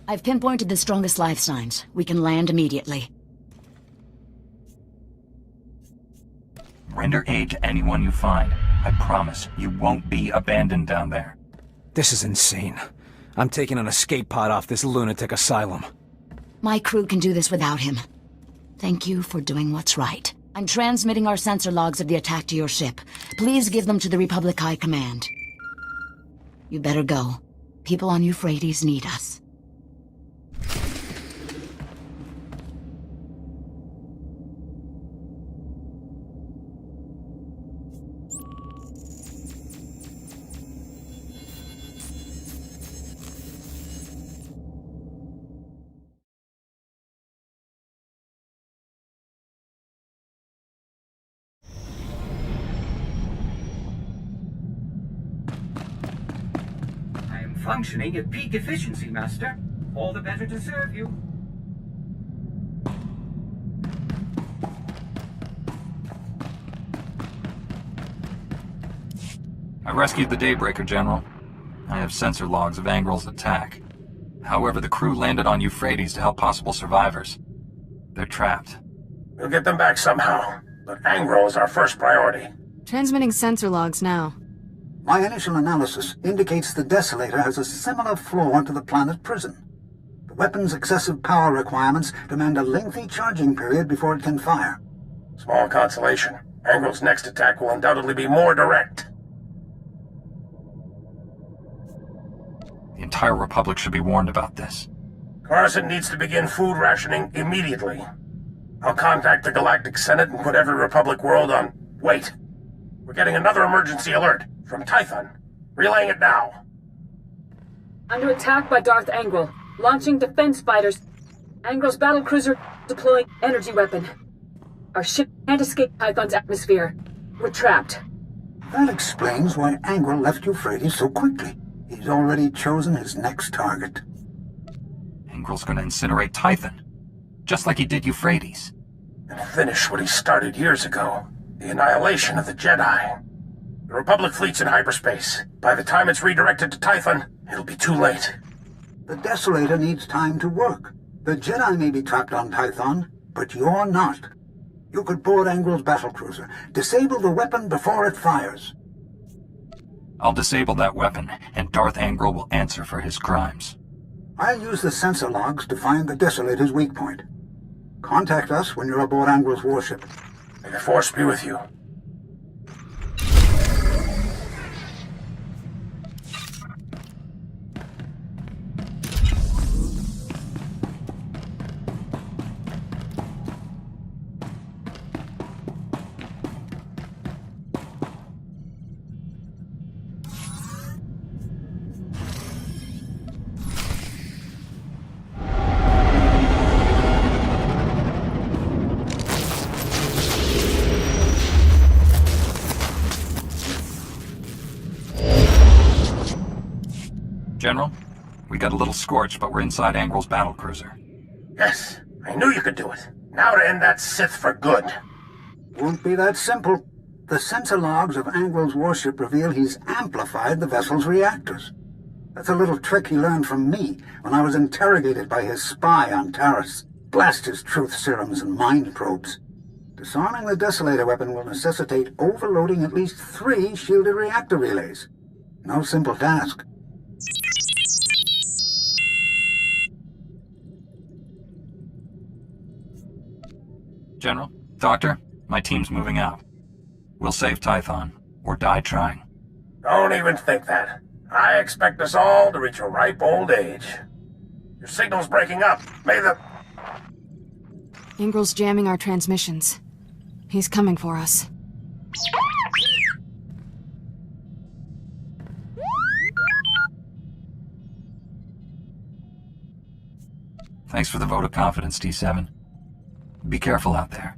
I've pinpointed the strongest life signs. We can land immediately. Render aid to anyone you find. I promise you won't be abandoned down there. This is insane. I'm taking an escape pod off this lunatic asylum. My crew can do this without him. Thank you for doing what's right. I'm transmitting our sensor logs of the attack to your ship. Please give them to the Republic High Command. You better go. People on Euphrates need us. Functioning at peak efficiency, Master. All the better to serve you. I rescued the Daybreaker, General. I have sensor logs of Angrel's attack. However, the crew landed on Euphrates to help possible survivors. They're trapped. We'll get them back somehow, but Angrel is our first priority. Transmitting sensor logs now. My initial analysis indicates the Desolator has a similar flaw to the planet prison. The weapon's excessive power requirements demand a lengthy charging period before it can fire. Small consolation. Angrel's next attack will undoubtedly be more direct. The entire Republic should be warned about this. Carson needs to begin food rationing immediately. I'll contact the Galactic Senate and put every Republic world on... Wait! We're getting another emergency alert from Tython. Relaying it now. Under attack by Darth Angrel. Launching defense fighters. Angrel's battlecruiser deploying energy weapon. Our ship can't escape Tython's atmosphere. We're trapped. That explains why Angrel left Euphrates so quickly. He's already chosen his next target. Angrel's gonna incinerate Tython, just like he did Euphrates. And finish what he started years ago. The annihilation of the Jedi. The Republic fleet's in hyperspace. By the time it's redirected to Tython, it'll be too late. The Desolator needs time to work. The Jedi may be trapped on Tython, but you're not. You could board Angrel's battlecruiser, disable the weapon before it fires. I'll disable that weapon, and Darth Angrel will answer for his crimes. I'll use the sensor logs to find the Desolator's weak point. Contact us when you're aboard Angrel's warship. May the Force be with you. General, we got a little scorched, but we're inside Angrel's battlecruiser. Yes, I knew you could do it. Now to end that Sith for good. Won't be that simple. The sensor logs of Angrel's warship reveal he's amplified the vessel's reactors. That's a little trick he learned from me when I was interrogated by his spy on Taris. Blast his truth serums and mind probes. Disarming the desolator weapon will necessitate overloading at least 3 shielded reactor relays. No simple task. General, Doctor, my team's moving out. We'll save Tython, or die trying. Don't even think that. I expect us all to reach a ripe old age. Your signal's breaking up. May the... Angrel's jamming our transmissions. He's coming for us. Thanks for the vote of confidence, D7. Be careful out there.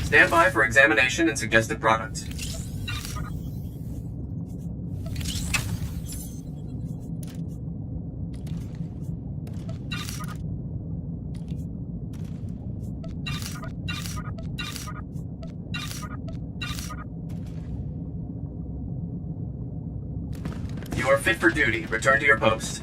Stand by for examination and suggested products. You are fit for duty. Return to your post.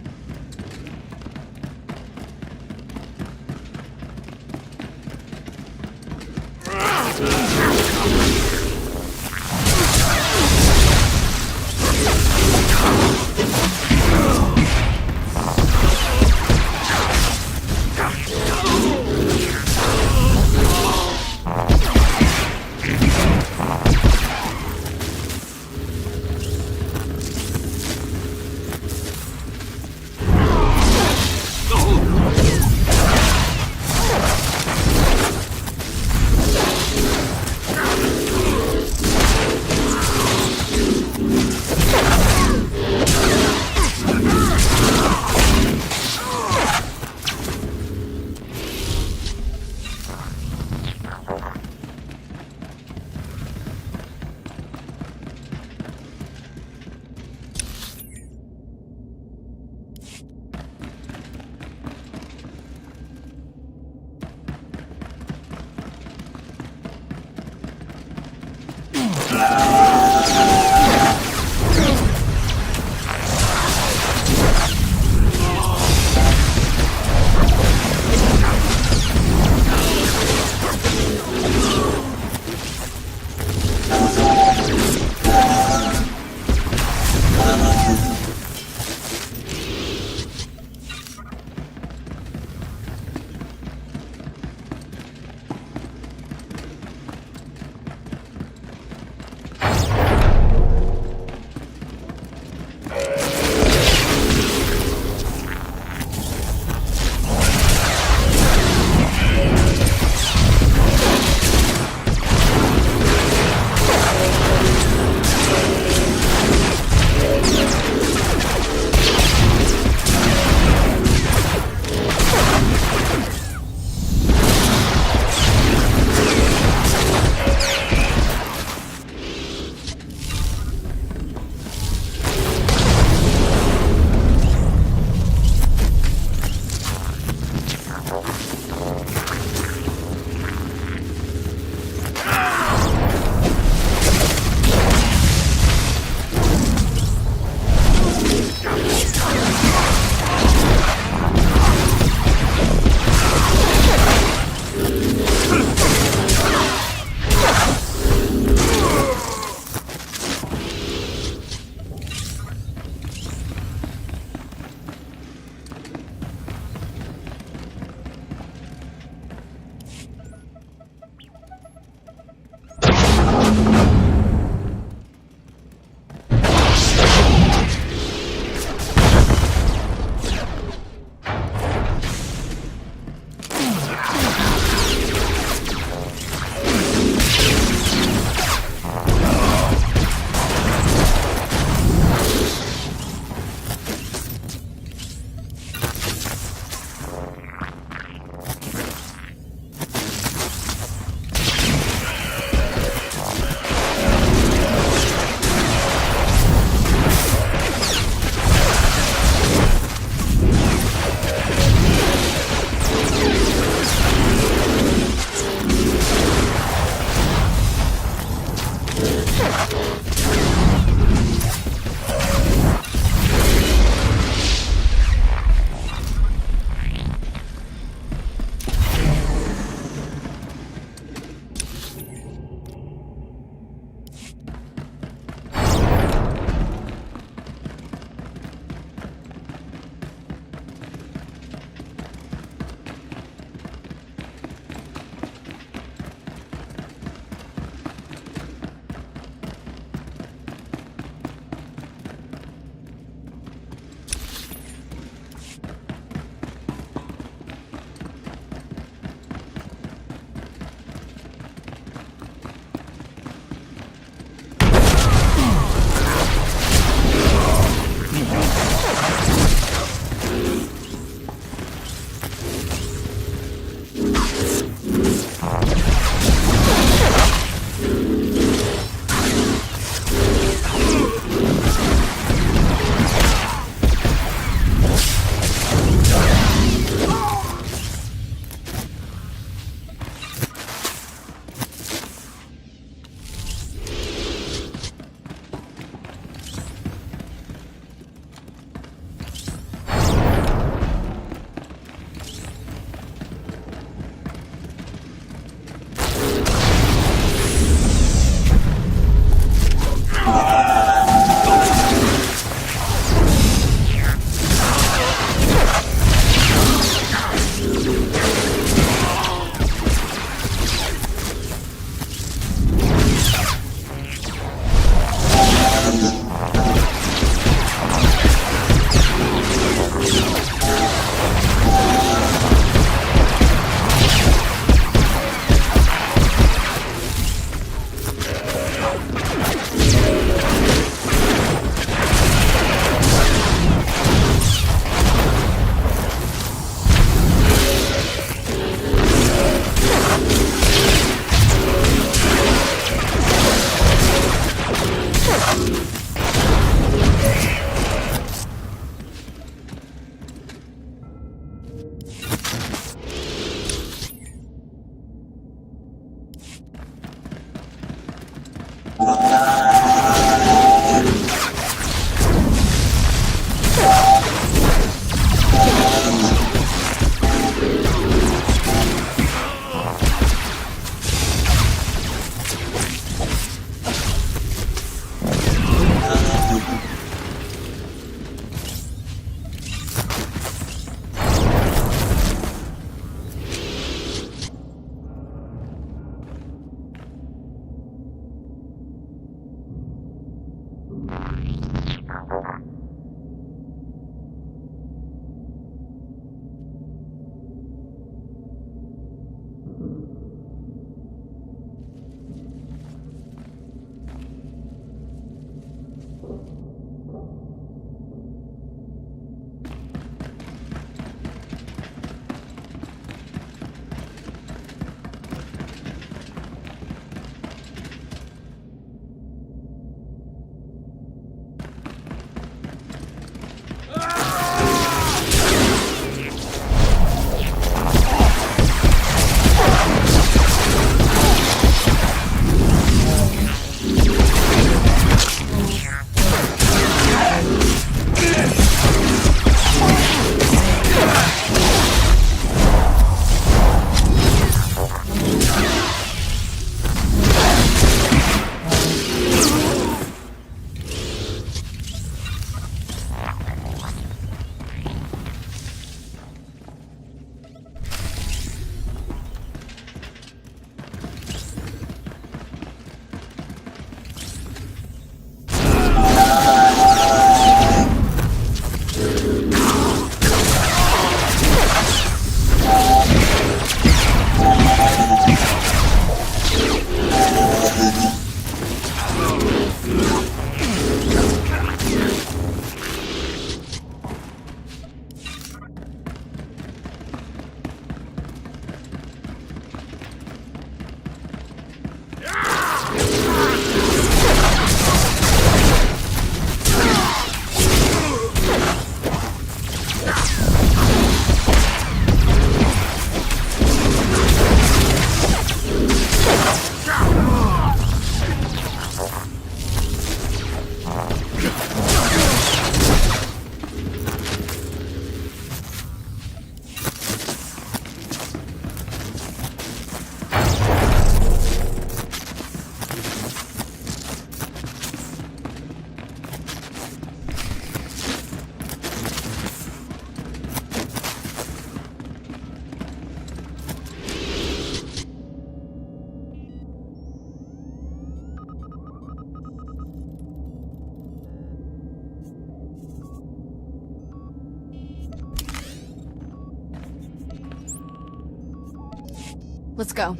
Let's go.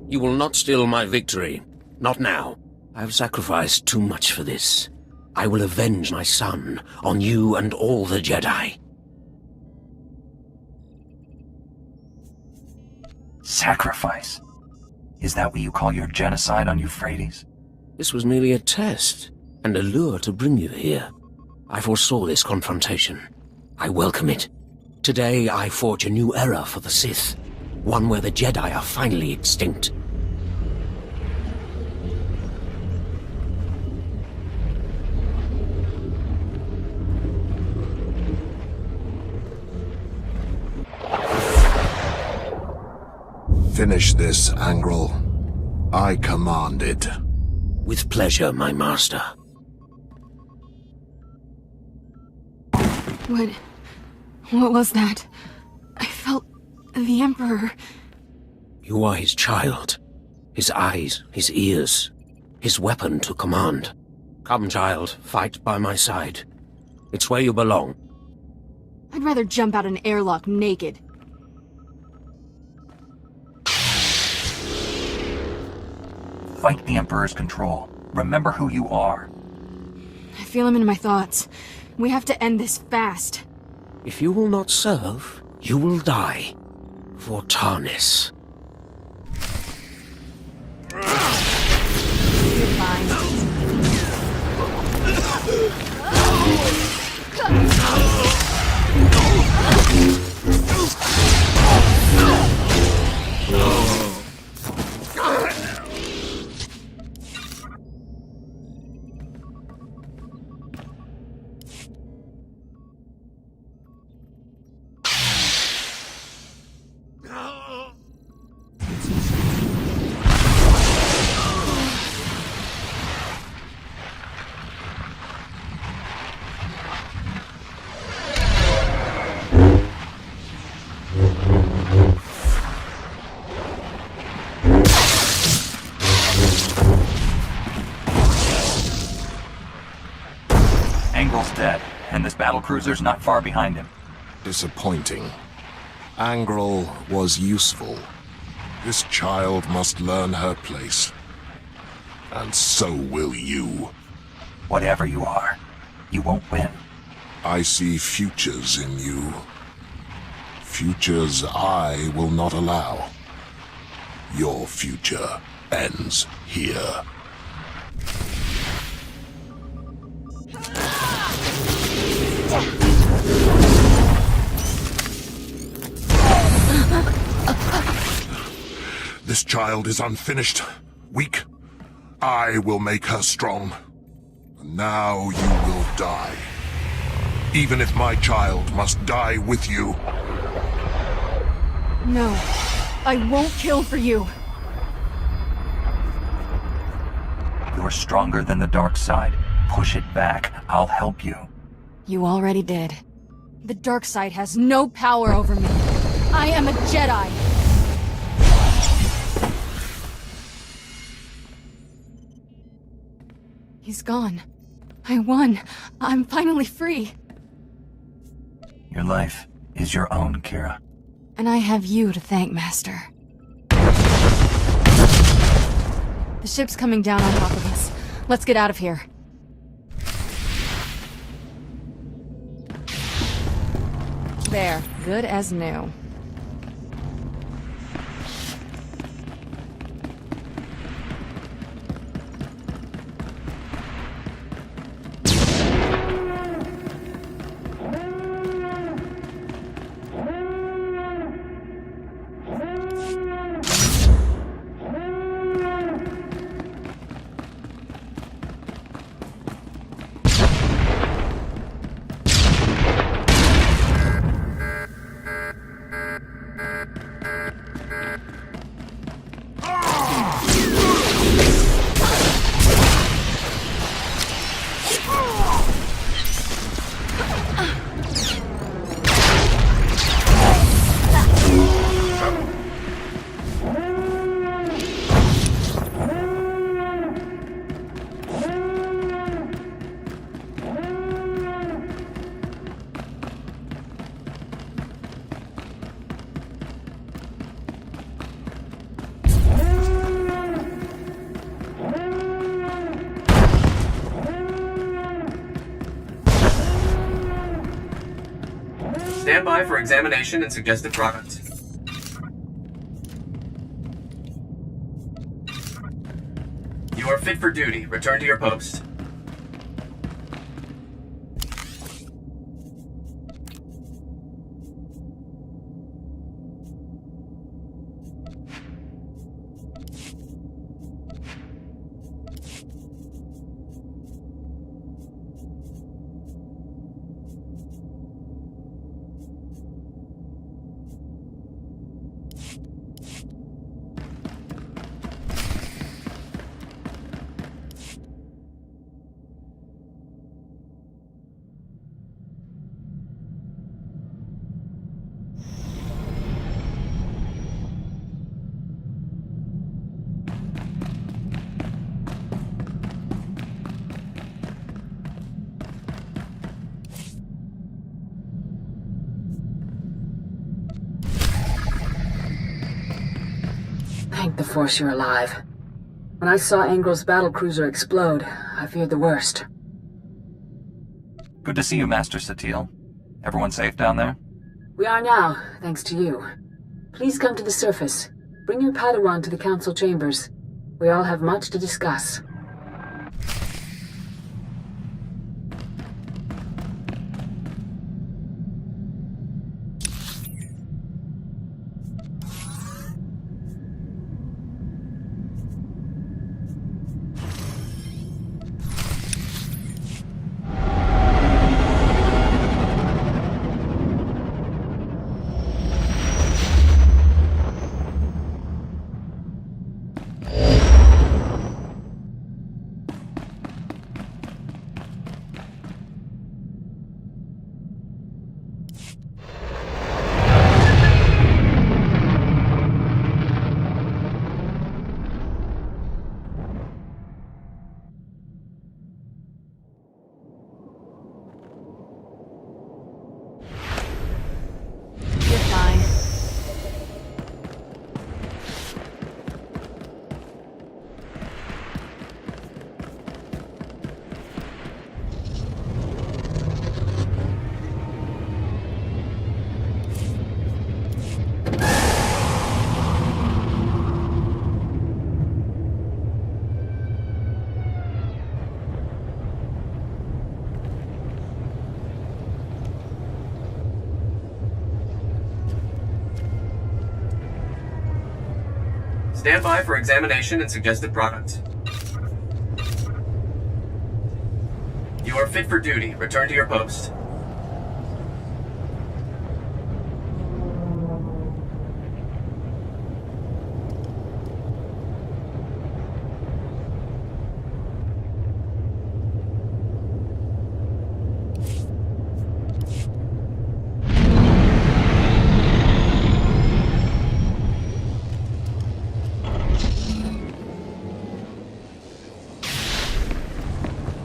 You will not steal my victory. Not now. I have sacrificed too much for this. I will avenge my son on you and all the Jedi. Sacrifice? Is that what you call your genocide on Euphrates? This was merely a test, and a lure to bring you here. I foresaw this confrontation. I welcome it. Today I forge a new era for the Sith, one where the Jedi are finally extinct. Finish this, Angrel. I command it. With pleasure, my master. What was that? I felt the Emperor. You are his child. His eyes, his ears, his weapon to command. Come, child, fight by my side. It's where you belong. I'd rather jump out an airlock naked. Fight the Emperor's control. Remember who you are. I feel him in my thoughts. We have to end this fast. If you will not serve, you will die. For Tarnis. Angle's dead, and this battlecruiser's not far behind him. Disappointing. Angrel was useful. This child must learn her place. And so will you. Whatever you are, you won't win. I see futures in you. Futures I will not allow. Your future ends here. This child is unfinished, weak. I will make her strong. Now you will die. Even if my child must die with you. No, I won't kill for you. You're stronger than the dark side. Push it back. I'll help you. You already did. The dark side has no power over me. I am a Jedi. He's gone. I won. I'm finally free. Your life is your own, Kira. And I have you to thank, Master. The ship's coming down on top of us. Let's get out of here. There. Good as new. Stand by for examination and suggested product. You are fit for duty. Return to your post. Thank the Force you're alive. When I saw Angrel's battlecruiser explode, I feared the worst. Good to see you, Master Satil. Everyone safe down there? We are now, thanks to you. Please come to the surface. Bring your Padawan to the Council chambers. We all have much to discuss. Stand by for examination and suggested product. You are fit for duty. Return to your post.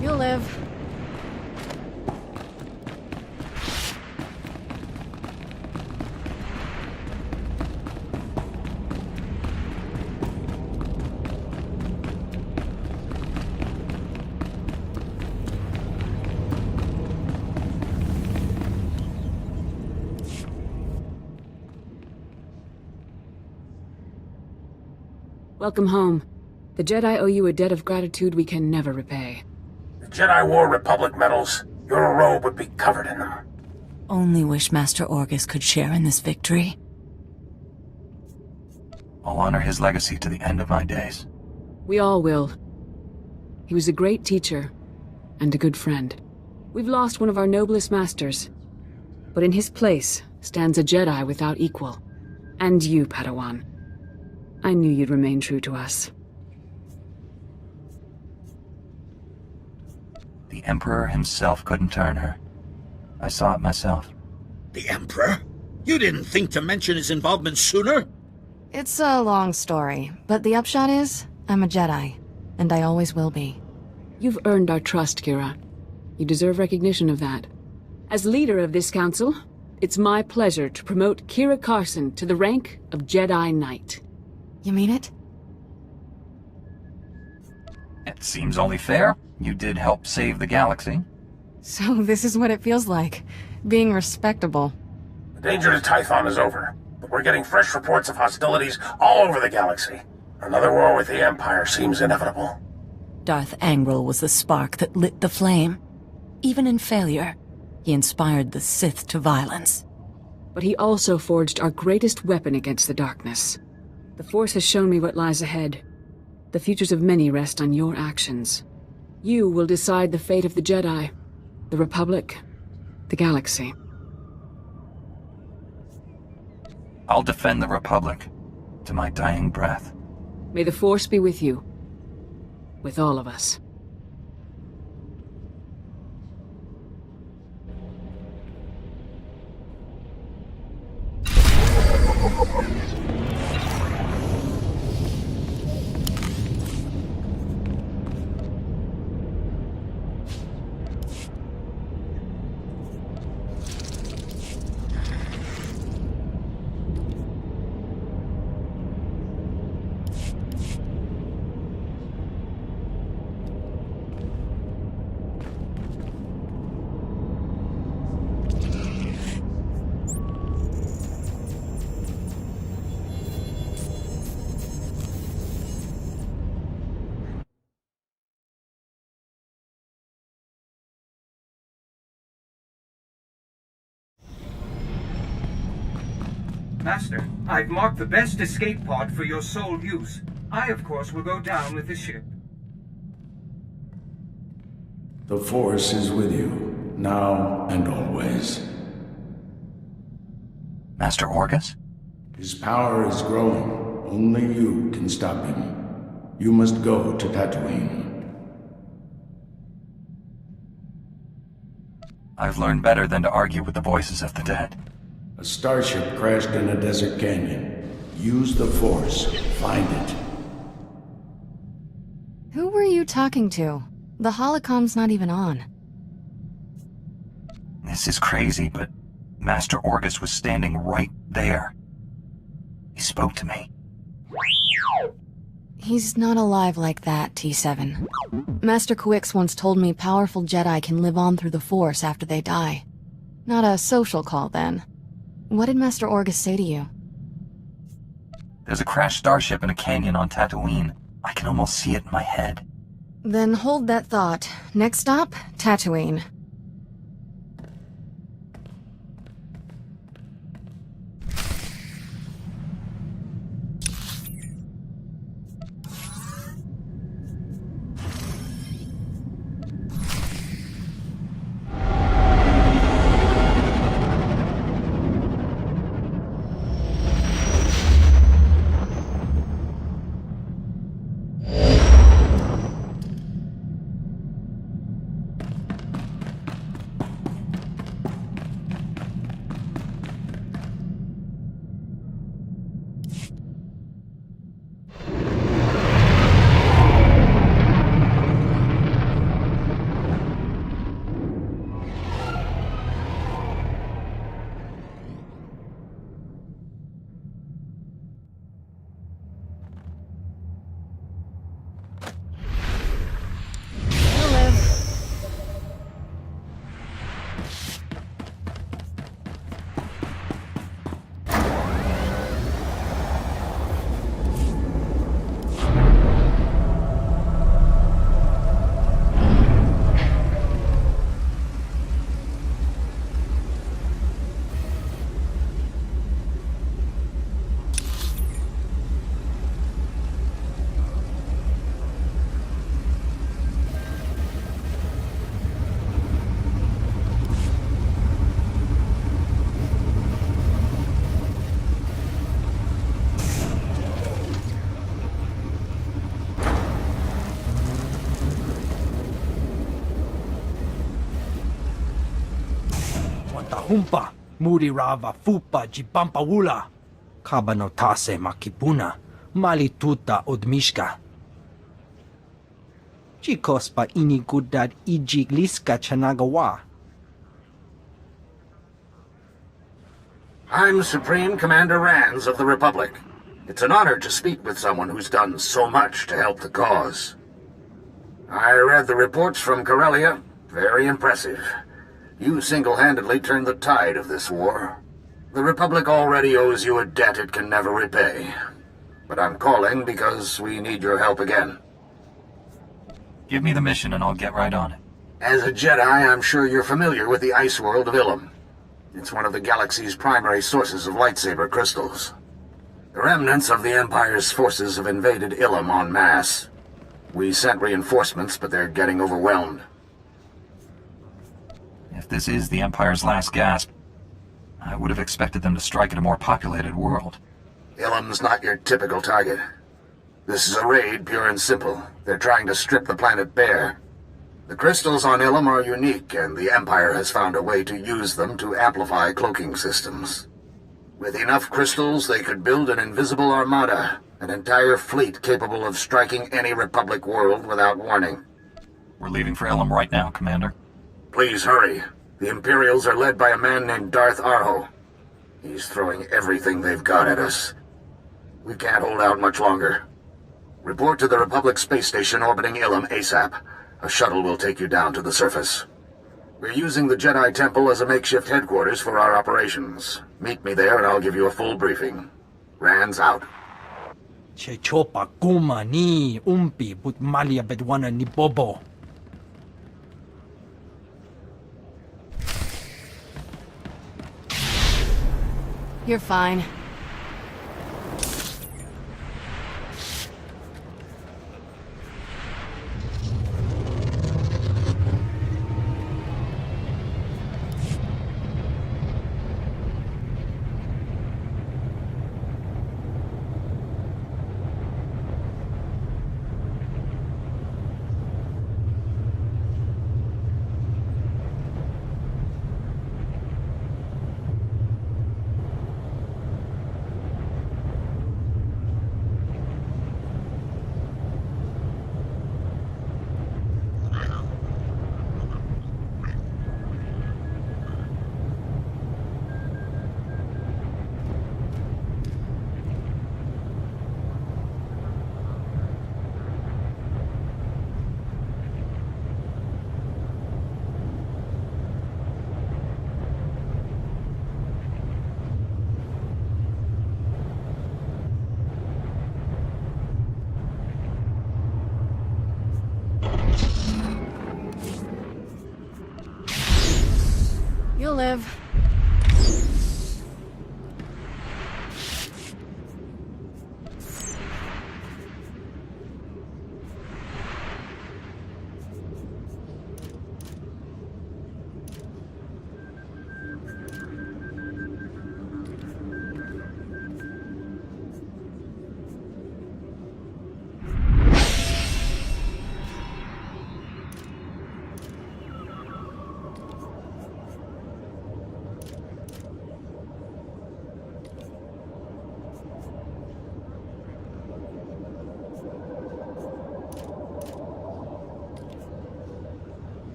You'll live. Welcome home. The Jedi owe you a debt of gratitude we can never repay. The Jedi War Republic medals, your robe would be covered in them. Only wish Master Orgus could share in this victory. I'll honor his legacy to the end of my days. We all will. He was a great teacher and a good friend. We've lost one of our noblest masters, but in his place stands a Jedi without equal. And you, Padawan. I knew you'd remain true to us. The Emperor himself couldn't turn her. I saw it myself. The Emperor? You didn't think to mention his involvement sooner? It's a long story, but the upshot is, I'm a Jedi, and I always will be. You've earned our trust, Kira. You deserve recognition of that. As leader of this council, it's my pleasure to promote Kira Carson to the rank of Jedi Knight. You mean it? It seems only fair. You did help save the galaxy. So this is what it feels like, being respectable. The danger to Tython is over, but we're getting fresh reports of hostilities all over the galaxy. Another war with the Empire seems inevitable. Darth Angral was the spark that lit the flame. Even in failure, he inspired the Sith to violence. But he also forged our greatest weapon against the darkness. The Force has shown me what lies ahead. The futures of many rest on your actions. You will decide the fate of the Jedi, the Republic, the galaxy. I'll defend the Republic to my dying breath. May the Force be with you. With all of us. Master, I've marked the best escape pod for your sole use. I, of course, will go down with the ship. The Force is with you, now and always. Master Orgus? His power is growing. Only you can stop him. You must go to Tatooine. I've learned better than to argue with the voices of the dead. A starship crashed in a desert canyon. Use the Force. Find it. Who were you talking to? The holocom's not even on. This is crazy, but Master Orgus was standing right there. He spoke to me. He's not alive like that, T7. Master Kawix once told me powerful Jedi can live on through the Force after they die. Not a social call, then. What did Master Orgus say to you? There's a crashed starship in a canyon on Tatooine. I can almost see it in my head. Then hold that thought. Next stop, Tatooine. Humpa, muri rava fupa jipampawula. Kabanotase makipuna, malituta odmishka. Chikospa inigudad ijigliska chanagawa. I'm Supreme Commander Rands of the Republic. It's an honor to speak with someone who's done so much to help the cause. I read the reports from Corellia. Very impressive. You single-handedly turned the tide of this war. The Republic already owes you a debt it can never repay. But I'm calling because we need your help again. Give me the mission and I'll get right on it. As a Jedi, I'm sure you're familiar with the ice world of Ilum. It's one of the galaxy's primary sources of lightsaber crystals. The remnants of the Empire's forces have invaded Ilum en masse. We sent reinforcements, but they're getting overwhelmed. If this is the Empire's last gasp, I would have expected them to strike at a more populated world. Ilum's not your typical target. This is a raid, pure and simple. They're trying to strip the planet bare. The crystals on Ilum are unique, and the Empire has found a way to use them to amplify cloaking systems. With enough crystals, they could build an invisible armada, an entire fleet capable of striking any Republic world without warning. We're leaving for Ilum right now, Commander. Please hurry. The Imperials are led by a man named Darth Arho. He's throwing everything they've got at us. We can't hold out much longer. Report to the Republic space station orbiting Ilum ASAP. A shuttle will take you down to the surface. We're using the Jedi Temple as a makeshift headquarters for our operations. Meet me there and I'll give you a full briefing. Rand's out. Che chopa kuma ni umpi but malia bedwana ni bobo. You're fine. You'll live.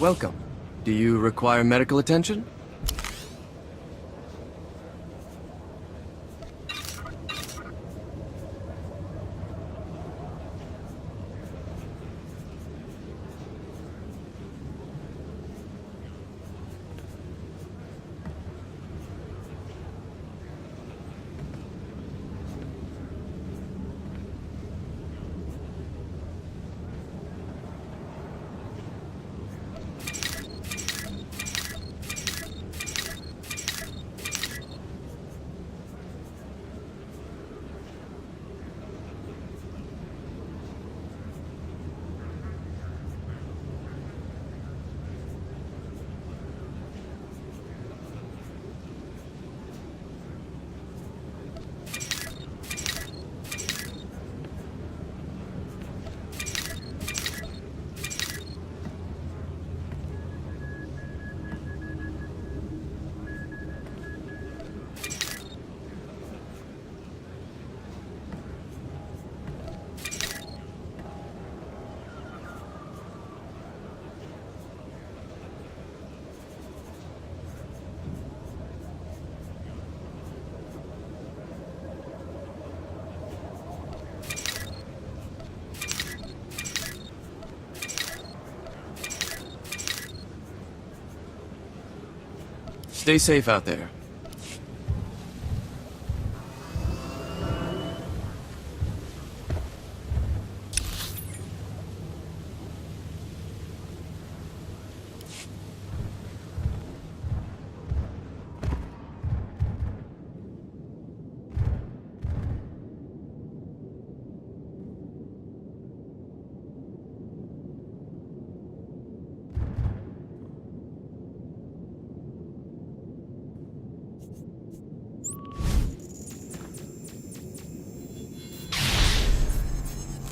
Welcome. Do you require medical attention? Stay safe out there.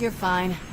You're fine.